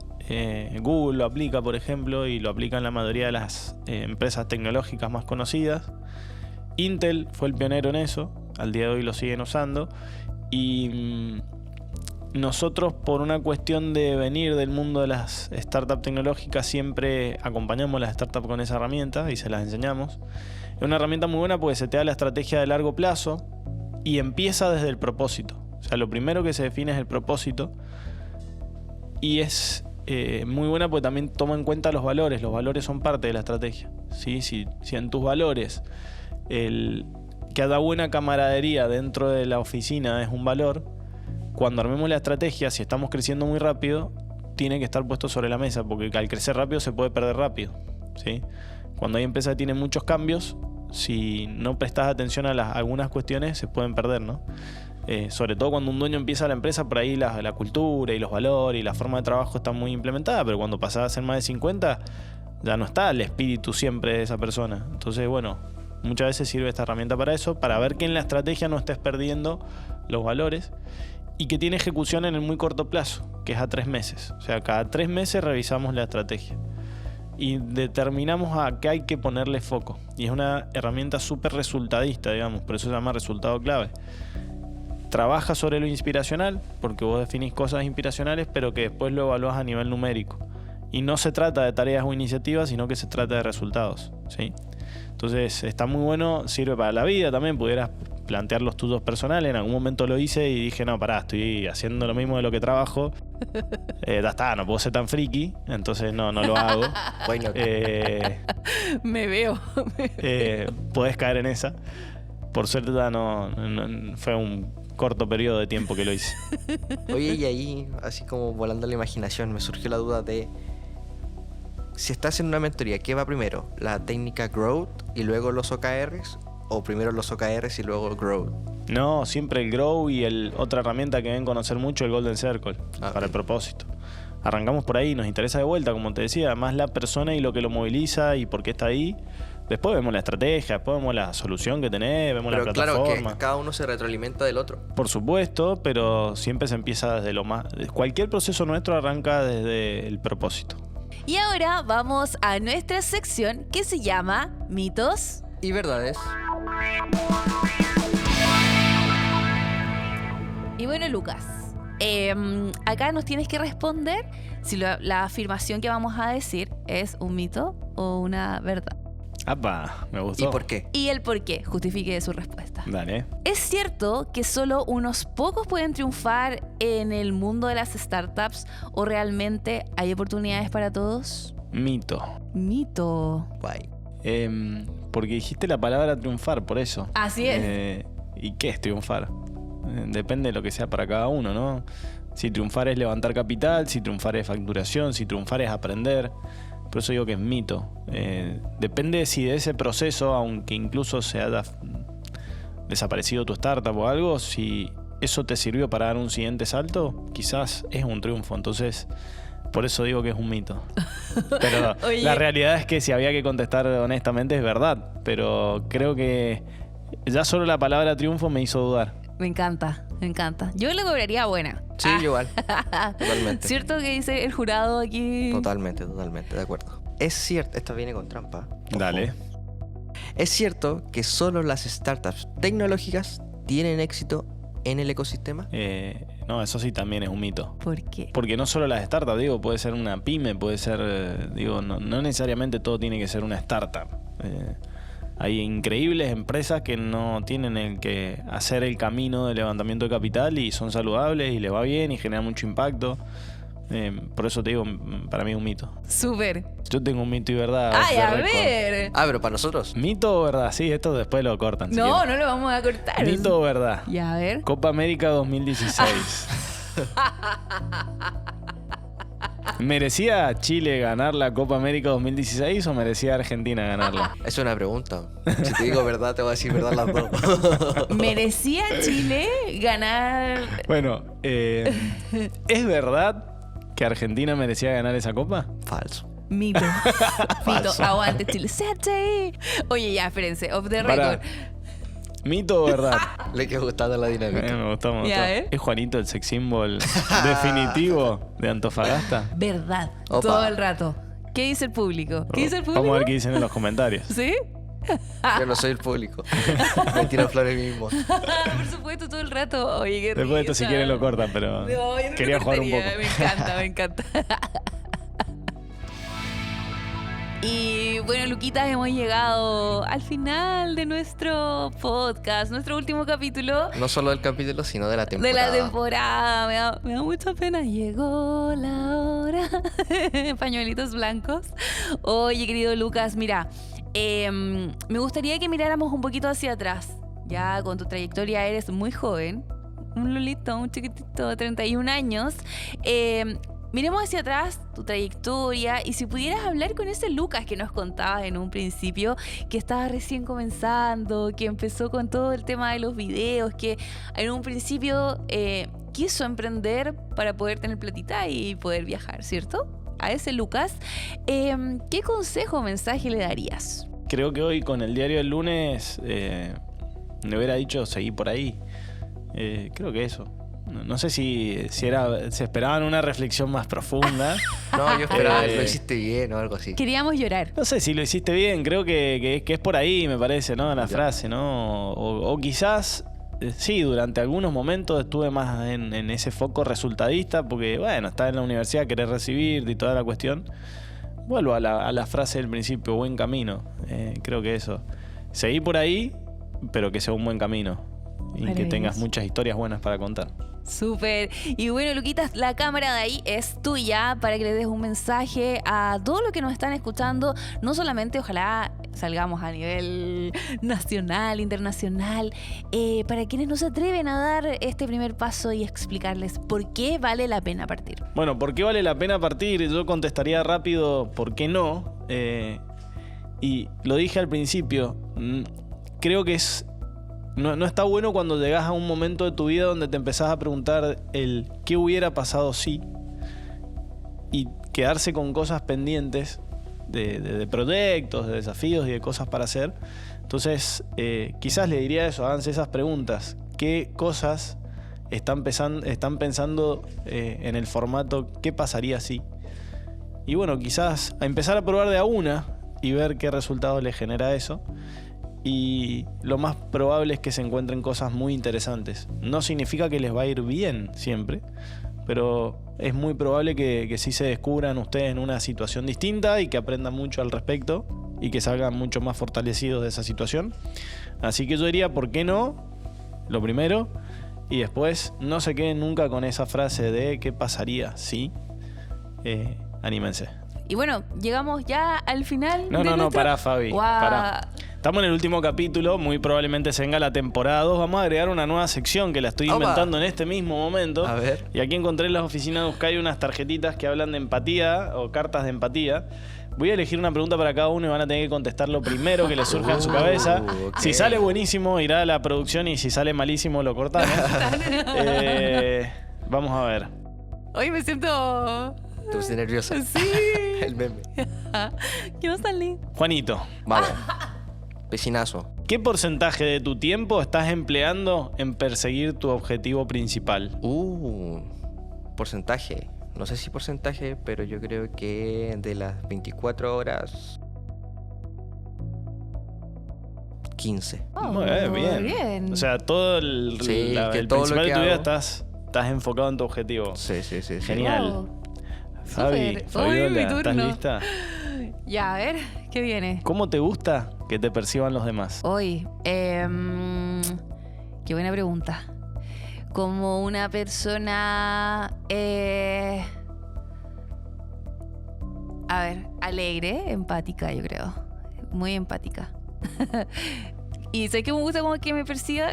A: Google lo aplica, por ejemplo, y lo aplica en la mayoría de las empresas tecnológicas más conocidas. Intel fue el pionero en eso, al día de hoy lo siguen usando. Y nosotros, por una cuestión de venir del mundo de las startups tecnológicas, siempre acompañamos a las startups con esa herramienta y se las enseñamos. Es una herramienta muy buena porque se te da la estrategia de largo plazo y empieza desde el propósito. O sea, lo primero que se define es el propósito y es muy buena porque también toma en cuenta los valores. Los valores son parte de la estrategia, ¿sí? Si en tus valores que haya buena camaradería dentro de la oficina es un valor, cuando armemos la estrategia, si estamos creciendo muy rápido, tiene que estar puesto sobre la mesa, porque al crecer rápido se puede perder rápido, ¿sí? Cuando hay empresas que tienen muchos cambios, si no prestas atención a algunas cuestiones, se pueden perder, ¿no? Sobre todo cuando un dueño empieza la empresa, por ahí la cultura y los valores y la forma de trabajo están muy implementadas, pero cuando pasás a ser más de 50, ya no está el espíritu siempre de esa persona. Entonces, bueno, muchas veces sirve esta herramienta para eso, para ver que en la estrategia no estés perdiendo los valores y que tiene ejecución en el muy corto plazo, que es a 3 meses. O sea, cada 3 meses revisamos la estrategia y determinamos a qué hay que ponerle foco. Y es una herramienta súper resultadista, digamos, por eso se llama resultado clave. Trabaja sobre lo inspiracional, porque vos definís cosas inspiracionales, pero que después lo evaluás a nivel numérico. Y no se trata de tareas o iniciativas, sino que se trata de resultados, ¿sí? Entonces está muy bueno, sirve para la vida también, pudieras plantear los tuyos personales. En algún momento lo hice y dije, no, pará, estoy haciendo lo mismo de lo que trabajo. Ya está, no puedo ser tan friki, entonces no lo hago.
C: Bueno,
B: Me veo.
A: Podés caer en esa. Por suerte ya no fue un corto periodo de tiempo que lo hice.
C: oye, y ahí, así como volando la imaginación, me surgió la duda de si estás en una mentoría, ¿qué va primero? ¿La técnica Growth y luego los OKRs? ¿O primero los OKRs y luego Growth?
A: No, siempre el Grow y otra herramienta que deben conocer mucho, el Golden Circle, para el propósito. Arrancamos por ahí, nos interesa de vuelta, como te decía, más la persona y lo que lo moviliza y por qué está ahí. Después vemos la estrategia, después vemos la solución que tenés, vemos la plataforma.
C: Claro, que cada uno se retroalimenta del otro.
A: Por supuesto, pero siempre se empieza desde lo más... Cualquier proceso nuestro arranca desde el propósito.
B: Y ahora vamos a nuestra sección que se llama Mitos.
C: Y verdades.
B: Y bueno, Lucas, acá nos tienes que responder si la afirmación que vamos a decir es un mito o una verdad.
A: ¡Apa! Me gustó.
C: ¿Y por qué?
B: Y el por qué, justifique su respuesta.
A: Dale.
B: ¿Es cierto que solo unos pocos pueden triunfar en el mundo de las startups o realmente hay oportunidades para todos?
A: Mito.
B: Mito.
C: Guay.
A: Porque dijiste la palabra triunfar, por eso.
B: Así es.
A: ¿Y qué es triunfar? Depende de lo que sea para cada uno, ¿no? Si triunfar es levantar capital, si triunfar es facturación, si triunfar es aprender. Por eso digo que es mito. Depende si de ese proceso, aunque incluso se haya desaparecido tu startup o algo, si eso te sirvió para dar un siguiente salto, quizás es un triunfo. Entonces, por eso digo que es un mito. Pero
B: Oye.
A: La realidad es que si había que contestar honestamente es verdad. Pero creo que ya solo la palabra triunfo me hizo dudar.
B: Me encanta, me encanta. Yo le cobraría buena.
C: Sí, igual. Totalmente.
B: ¿Cierto que dice el jurado aquí?
C: Totalmente, de acuerdo. Es cierto, esto viene con trampa. Ojo.
A: Dale.
C: Es cierto que solo las startups tecnológicas tienen éxito en el ecosistema.
A: No, eso sí también es un mito.
B: ¿Por qué?
A: Porque no solo las startups, digo, puede ser una pyme, puede ser, no necesariamente todo tiene que ser una startup. Hay increíbles empresas que no tienen que hacer el camino de levantamiento de capital y son saludables y les va bien y generan mucho impacto. Por eso te digo, para mí es un mito.
B: Súper.
A: Yo tengo un mito y verdad.
B: ¡Ay,
A: de
B: a
A: récord.
B: ver!
C: Pero para nosotros.
A: ¿Mito o verdad? Sí, esto después lo cortan. si
B: No,
A: quieren.
B: no lo vamos a cortar.
A: ¿Mito o verdad?
B: Ya, a ver.
A: Copa América 2016. ¿Merecía Chile ganar la Copa América 2016 o merecía Argentina ganarla?
C: Es una pregunta. Si te digo verdad, te voy a decir verdad las dos.
B: ¿Merecía Chile ganar?
A: Bueno, ¿es verdad que Argentina merecía ganar esa copa?
C: Falso.
B: Mito. Mito.
C: Falso.
B: Aguante, Chile. ¡Sete! Oye, ya, espérense. Off the
A: Pará.
B: record.
A: ¿Mito o verdad?
C: Le quedó gustando la dinámica.
A: Me gustó, me gustó.
B: Ya,
A: ¿Es Juanito el sex symbol definitivo de Antofagasta?
B: Verdad.
C: Opa.
B: Todo el rato. ¿Qué dice el público? ¿Qué dice el público?
A: Vamos a ver qué dicen en los comentarios.
B: ¿Sí?
C: Yo no soy el público. Me tiro flores mismo.
B: Por supuesto, todo el rato. Oye, qué
A: Después de esto, si
B: risa.
A: quieren, lo cortan, pero
B: No, yo no
A: quería
B: lo
A: jugar un poco.
B: cortaría. Me encanta, me encanta. Y bueno, Luquitas, hemos llegado al final de nuestro podcast, nuestro último capítulo
C: No solo del capítulo, sino de la
B: de
C: temporada.
B: la temporada. Me da mucha pena. Llegó la hora. Pañuelitos blancos. Oye, querido Lucas, mira, me gustaría que miráramos un poquito hacia atrás. Ya con tu trayectoria eres muy joven. Un lolito, un chiquitito de 31 años. miremos hacia atrás tu trayectoria y si pudieras hablar con ese Lucas que nos contabas en un principio, que estaba recién comenzando, que empezó con todo el tema de los videos, que en un principio quiso emprender para poder tener platita y poder viajar, ¿cierto? A ese Lucas, ¿qué consejo o mensaje le darías?
A: Creo que hoy con el diario del lunes le hubiera dicho seguí por ahí. Creo que eso. No sé si se esperaban una reflexión más profunda.
C: No, yo esperaba que lo hiciste bien o algo así.
B: Queríamos llorar.
A: No sé si lo hiciste bien, creo que es por ahí, me parece, ¿no? La frase, ¿no? O quizás, sí, durante algunos momentos estuve más en ese foco resultadista, porque, bueno, estás en la universidad, querés recibirte y toda la cuestión. Vuelvo a la frase del principio, buen camino. Creo que eso. Seguí por ahí, pero que sea un buen camino. Y que tengas muchas historias buenas para contar.
B: Súper. Y bueno, Luquitas, la cámara de ahí es tuya para que le des un mensaje a todos los que nos están escuchando. No solamente, ojalá salgamos a nivel nacional, internacional, para quienes no se atreven a dar este primer paso y explicarles por qué vale la pena partir.
A: Bueno, ¿por qué vale la pena partir? Yo contestaría rápido, ¿por qué no? Y lo dije al principio, creo que no está bueno cuando llegas a un momento de tu vida donde te empezás a preguntar el qué hubiera pasado si, y quedarse con cosas pendientes de proyectos, de desafíos y de cosas para hacer. Entonces, quizás le diría eso, háganse esas preguntas. ¿Qué cosas están pensando en el formato qué pasaría si? Y bueno, quizás a empezar a probar de a una y ver qué resultados les genera eso. Y lo más probable es que se encuentren cosas muy interesantes. No significa que les va a ir bien siempre, pero es muy probable que sí se descubran ustedes en una situación distinta y que aprendan mucho al respecto y que salgan mucho más fortalecidos de esa situación. Así que yo diría, ¿por qué no? Lo primero. Y después, no se queden nunca con esa frase de ¿qué pasaría si? Anímense.
B: Y bueno, llegamos ya al final.
A: No, pará, Fabi.
B: Wow.
A: Pará. Estamos en el último capítulo, muy probablemente se venga la temporada 2. Vamos a agregar una nueva sección que la estoy inventando en este mismo momento.
C: A ver.
A: Y aquí encontré en las oficinas de Euskadi unas tarjetitas que hablan de empatía o cartas de empatía. Voy a elegir una pregunta para cada uno y van a tener que contestar lo primero que les surja en su cabeza.
C: Okay.
A: Si sale buenísimo, irá a la producción y si sale malísimo, lo cortamos. Vamos a ver.
B: Hoy me siento...
C: Te puse nerviosa.
B: Sí.
C: El meme.
B: Quiero salir.
A: Juanito.
C: Vamos. Vecinazo.
A: ¿Qué porcentaje de tu tiempo estás empleando en perseguir tu objetivo principal?
C: Porcentaje. No sé si porcentaje, pero yo creo que de las 24 horas... 15.
A: Muy bien. O sea, todo el
C: todo
A: principal
C: lo que
A: de tu vida
C: hago...
A: estás enfocado en tu objetivo.
C: Sí.
A: Genial.
B: Wow.
A: Fabi,
B: Súper.
A: Fabiola,
B: Hoy mi turno.
A: ¿estás lista?
B: Ya, a ver, ¿qué viene?
A: ¿Cómo te gusta que te perciban los demás?
B: Hoy, qué buena pregunta. Como una persona, alegre, empática, yo creo. Muy empática. Y sé que me gusta como que me perciba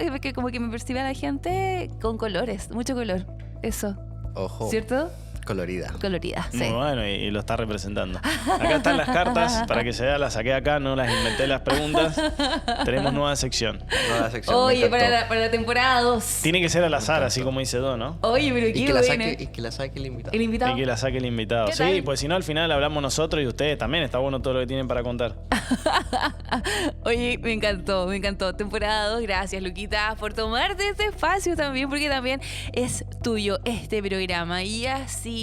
B: la gente con colores, mucho color. Eso.
C: Ojo.
B: ¿Cierto?
C: Colorida.
B: Colorida, sí.
A: Muy bueno, y lo está representando. Acá están las cartas, para que se vea, las saqué acá, no las inventé las preguntas. Tenemos nueva sección.
B: Oye, para la temporada 2.
A: Tiene que ser al azar, así como dice Do, ¿no?
B: Oye, pero qué buena.
C: Y que la saque el invitado.
B: El invitado.
A: Y que la saque el invitado.
B: ¿Qué
A: Sí,
B: tal?
A: pues si no, al final hablamos nosotros y ustedes también. Está bueno todo lo que tienen para contar.
B: Oye, me encantó. Temporada 2, gracias, Luquita, por tomarte este espacio también, porque también es tuyo este programa. Y así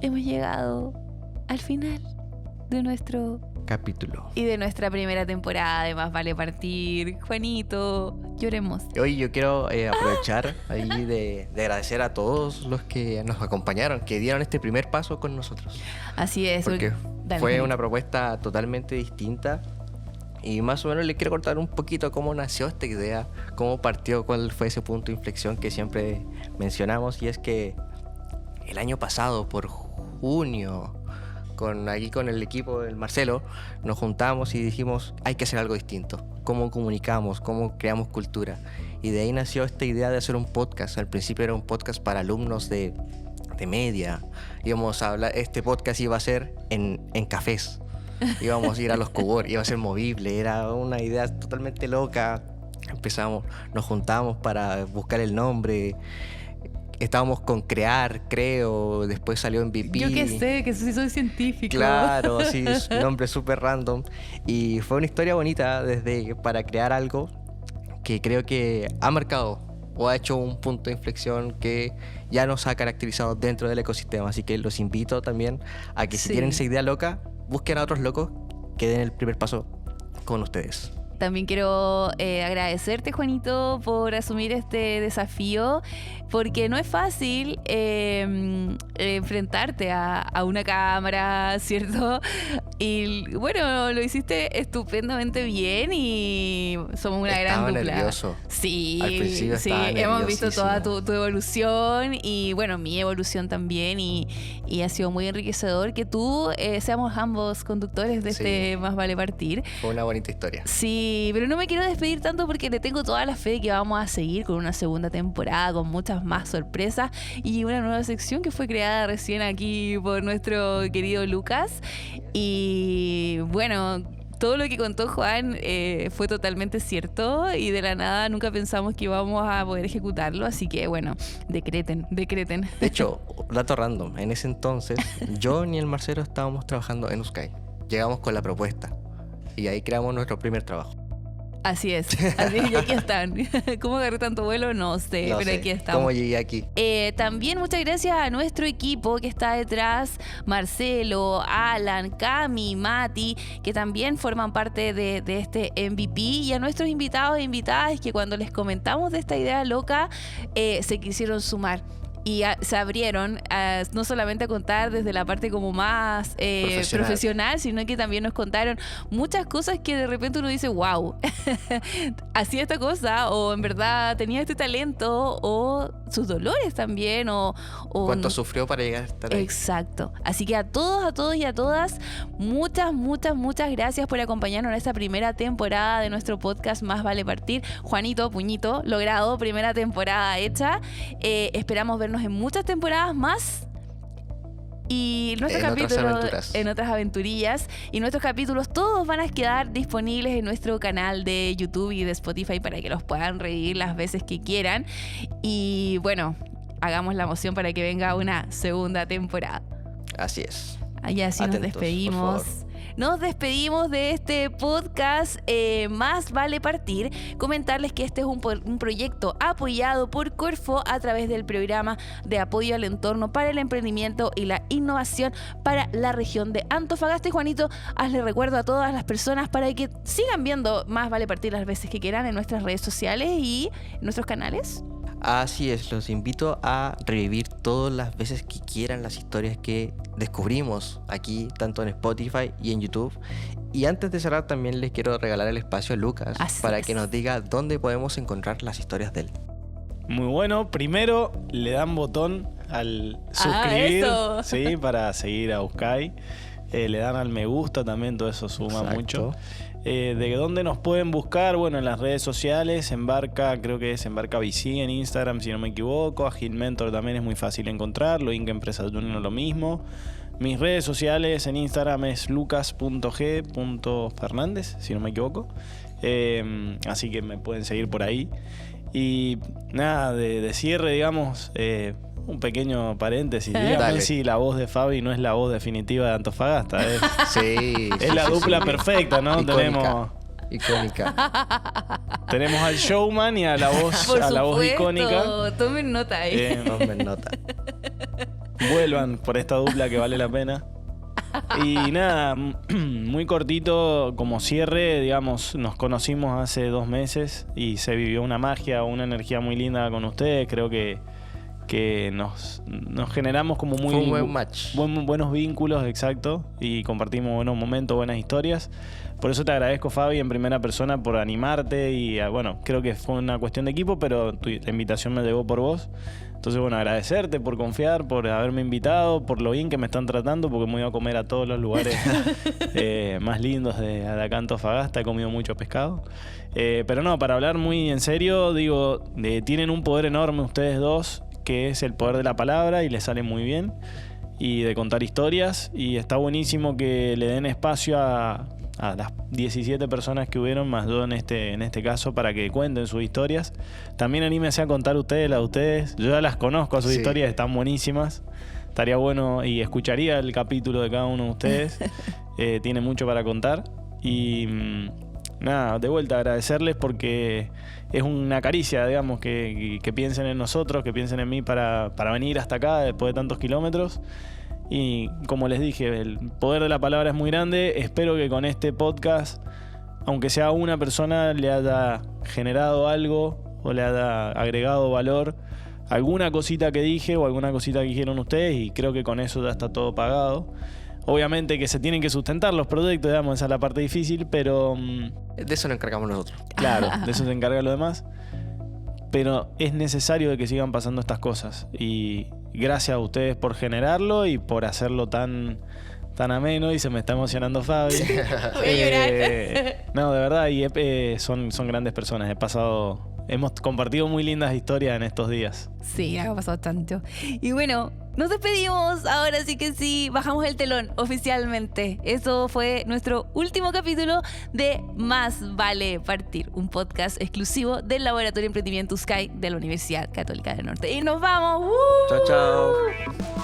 B: hemos llegado al final de nuestro
C: capítulo
B: y de nuestra primera temporada de Más Vale Partir. Juanito, lloremos.
C: Hoy yo quiero aprovechar ahí de agradecer a todos los que nos acompañaron, que dieron este primer paso con nosotros.
B: Así es.
C: Porque
B: Dale,
C: fue
B: Juanito.
C: una propuesta totalmente distinta. Y más o menos les quiero contar un poquito cómo nació esta idea, cómo partió, cuál fue ese punto de inflexión que siempre mencionamos. Y es que el año pasado, por junio, con el equipo del Marcelo, nos juntamos y dijimos, hay que hacer algo distinto. ¿Cómo comunicamos? ¿Cómo creamos cultura? Y de ahí nació esta idea de hacer un podcast. Al principio era un podcast para alumnos de de media. Íbamos a hablar, este podcast iba a ser en cafés. Íbamos a ir a los cowork, iba a ser movible, era una idea totalmente loca. Empezamos, nos juntamos para buscar el nombre. Estábamos con Crear, creo, después salió MVP.
B: Yo qué sé, que sí soy científico.
C: Claro, sí, es un nombre súper random. Y fue una historia bonita para crear algo que creo que ha marcado o ha hecho un punto de inflexión que ya nos ha caracterizado dentro del ecosistema. Así que los invito también a que si tienen esa idea loca, busquen a otros locos que den el primer paso con ustedes.
B: También quiero agradecerte, Juanito, por asumir este desafío, porque no es fácil enfrentarte a una cámara, ¿cierto? Y bueno, lo hiciste estupendamente bien y somos una gran dupla.
C: Estaba nervioso.
B: Sí,
C: al principio
B: sí, hemos visto toda tu evolución y bueno, mi evolución también y ha sido muy enriquecedor que tú seamos ambos conductores de este Más Vale Partir.
C: Fue una bonita historia.
B: Sí, pero no me quiero despedir tanto porque le tengo toda la fe de que vamos a seguir con una segunda temporada, con muchas más sorpresas y una nueva sección que fue creada recién aquí por nuestro querido Lucas. Y bueno, todo lo que contó Juan fue totalmente cierto y de la nada nunca pensamos que íbamos a poder ejecutarlo, así que bueno, decreten. De
C: hecho, dato random, en ese entonces yo ni el Marcelo estábamos trabajando en Uskai. Llegamos con la propuesta y ahí creamos nuestro primer trabajo.
B: Así es, y aquí están. ¿Cómo agarré tanto vuelo? No sé, pero aquí estamos.
C: ¿Cómo llegué aquí?
B: También muchas gracias a nuestro equipo que está detrás, Marcelo, Alan, Cami, Mati, que también forman parte de este MVP, y a nuestros invitados e invitadas que cuando les comentamos de esta idea loca, se quisieron sumar. Y se abrieron no solamente a contar desde la parte como más profesional, sino que también nos contaron muchas cosas que de repente uno dice, wow, hacía esta cosa, o en verdad tenía este talento, o sus dolores también, o
C: cuánto sufrió para llegar a estar ahí.
B: Exacto. Así que a todos y a todas, muchas gracias por acompañarnos en esta primera temporada de nuestro podcast Más Vale Partir. Juanito, puñito, logrado, primera temporada hecha. Esperamos vernos en muchas temporadas más y nuestros capítulos en otras aventurillas, y nuestros capítulos todos van a quedar disponibles en nuestro canal de YouTube y de Spotify para que los puedan revivir las veces que quieran. Y bueno, hagamos la moción para que venga una segunda temporada.
C: Así es.
B: Y así nos despedimos. Nos despedimos de este podcast Más Vale Partir. Comentarles que este es un proyecto apoyado por Corfo a través del programa de apoyo al entorno para el emprendimiento y la innovación para la región de Antofagasta. Y Juanito, hazle recuerdo a todas las personas para que sigan viendo Más Vale Partir las veces que quieran en nuestras redes sociales y en nuestros canales.
C: Así es, los invito a revivir todas las veces que quieran las historias que descubrimos aquí, tanto en Spotify y en YouTube. Y antes de cerrar, también les quiero regalar el espacio a Lucas para que nos diga dónde podemos encontrar las historias de él.
A: Muy bueno, primero le dan botón al suscribir, ¿sí? Para seguir a Uskai. Le dan al me gusta también, todo eso suma mucho. ¿De dónde nos pueden buscar? Bueno, en las redes sociales, Embarca, creo que es Embarca VC en Instagram, si no me equivoco. Agile Mentor también es muy fácil encontrarlo. Inca Empresa Junior lo mismo. Mis redes sociales en Instagram es lucas.g.fernández, si no me equivoco. Así que me pueden seguir por ahí. Y nada, de cierre, digamos, un pequeño paréntesis. Dígame si la voz de Fabi no es la voz definitiva de Antofagasta. Es la dupla perfecta, ¿no?
C: Icónica.
A: Tenemos al showman y a la voz, icónica.
B: Tomen nota ahí.
C: Tomen nota.
A: Vuelvan por esta dupla que vale la pena. Y nada, muy cortito como cierre, digamos, nos conocimos hace 2 meses y se vivió una magia, una energía muy linda con ustedes. Creo que nos generamos como muy...
C: Fue un buen match.
A: Buenos vínculos, exacto, y compartimos buenos momentos, buenas historias. Por eso te agradezco, Fabi, en primera persona por animarte y bueno, creo que fue una cuestión de equipo, pero la invitación me llegó por vos. Entonces, bueno, agradecerte por confiar, por haberme invitado, por lo bien que me están tratando, porque me voy a comer a todos los lugares más lindos de acá en Antofagasta. He comido mucho pescado. Pero no, para hablar muy en serio, digo, tienen un poder enorme ustedes dos, que es el poder de la palabra y le sale muy bien, y de contar historias, y está buenísimo que le den espacio a las 17 personas que hubieron, más yo en este caso, para que cuenten sus historias. También anímense a contar ustedes las de ustedes. Yo ya las conozco a sus historias, están buenísimas. Estaría bueno, y escucharía el capítulo de cada uno de ustedes. Tiene mucho para contar. Y nada, de vuelta agradecerles porque es una caricia, digamos, que piensen en nosotros, que piensen en mí para venir hasta acá después de tantos kilómetros. Y como les dije, el poder de la palabra es muy grande. Espero que con este podcast, aunque sea una persona, le haya generado algo o le haya agregado valor, alguna cosita que dije o alguna cosita que dijeron ustedes, y creo que con eso ya está todo pagado. Obviamente que se tienen que sustentar los proyectos, digamos, esa es la parte difícil, pero...
C: De eso nos encargamos nosotros.
A: Claro, de eso se encarga lo demás. Pero es necesario de que sigan pasando estas cosas. Y gracias a ustedes por generarlo y por hacerlo tan ameno. Y se me está emocionando Fabi.
B: Voy a llorar.
A: No, de verdad, y son grandes personas. Hemos compartido muy lindas historias en estos días.
B: Sí, ha pasado tanto. Y bueno, nos despedimos. Ahora sí que sí, bajamos el telón oficialmente. Eso fue nuestro último capítulo de Más Vale Partir, un podcast exclusivo del Laboratorio de Emprendimiento USCAI de la Universidad Católica del Norte. Y nos vamos.
C: Chao, chao.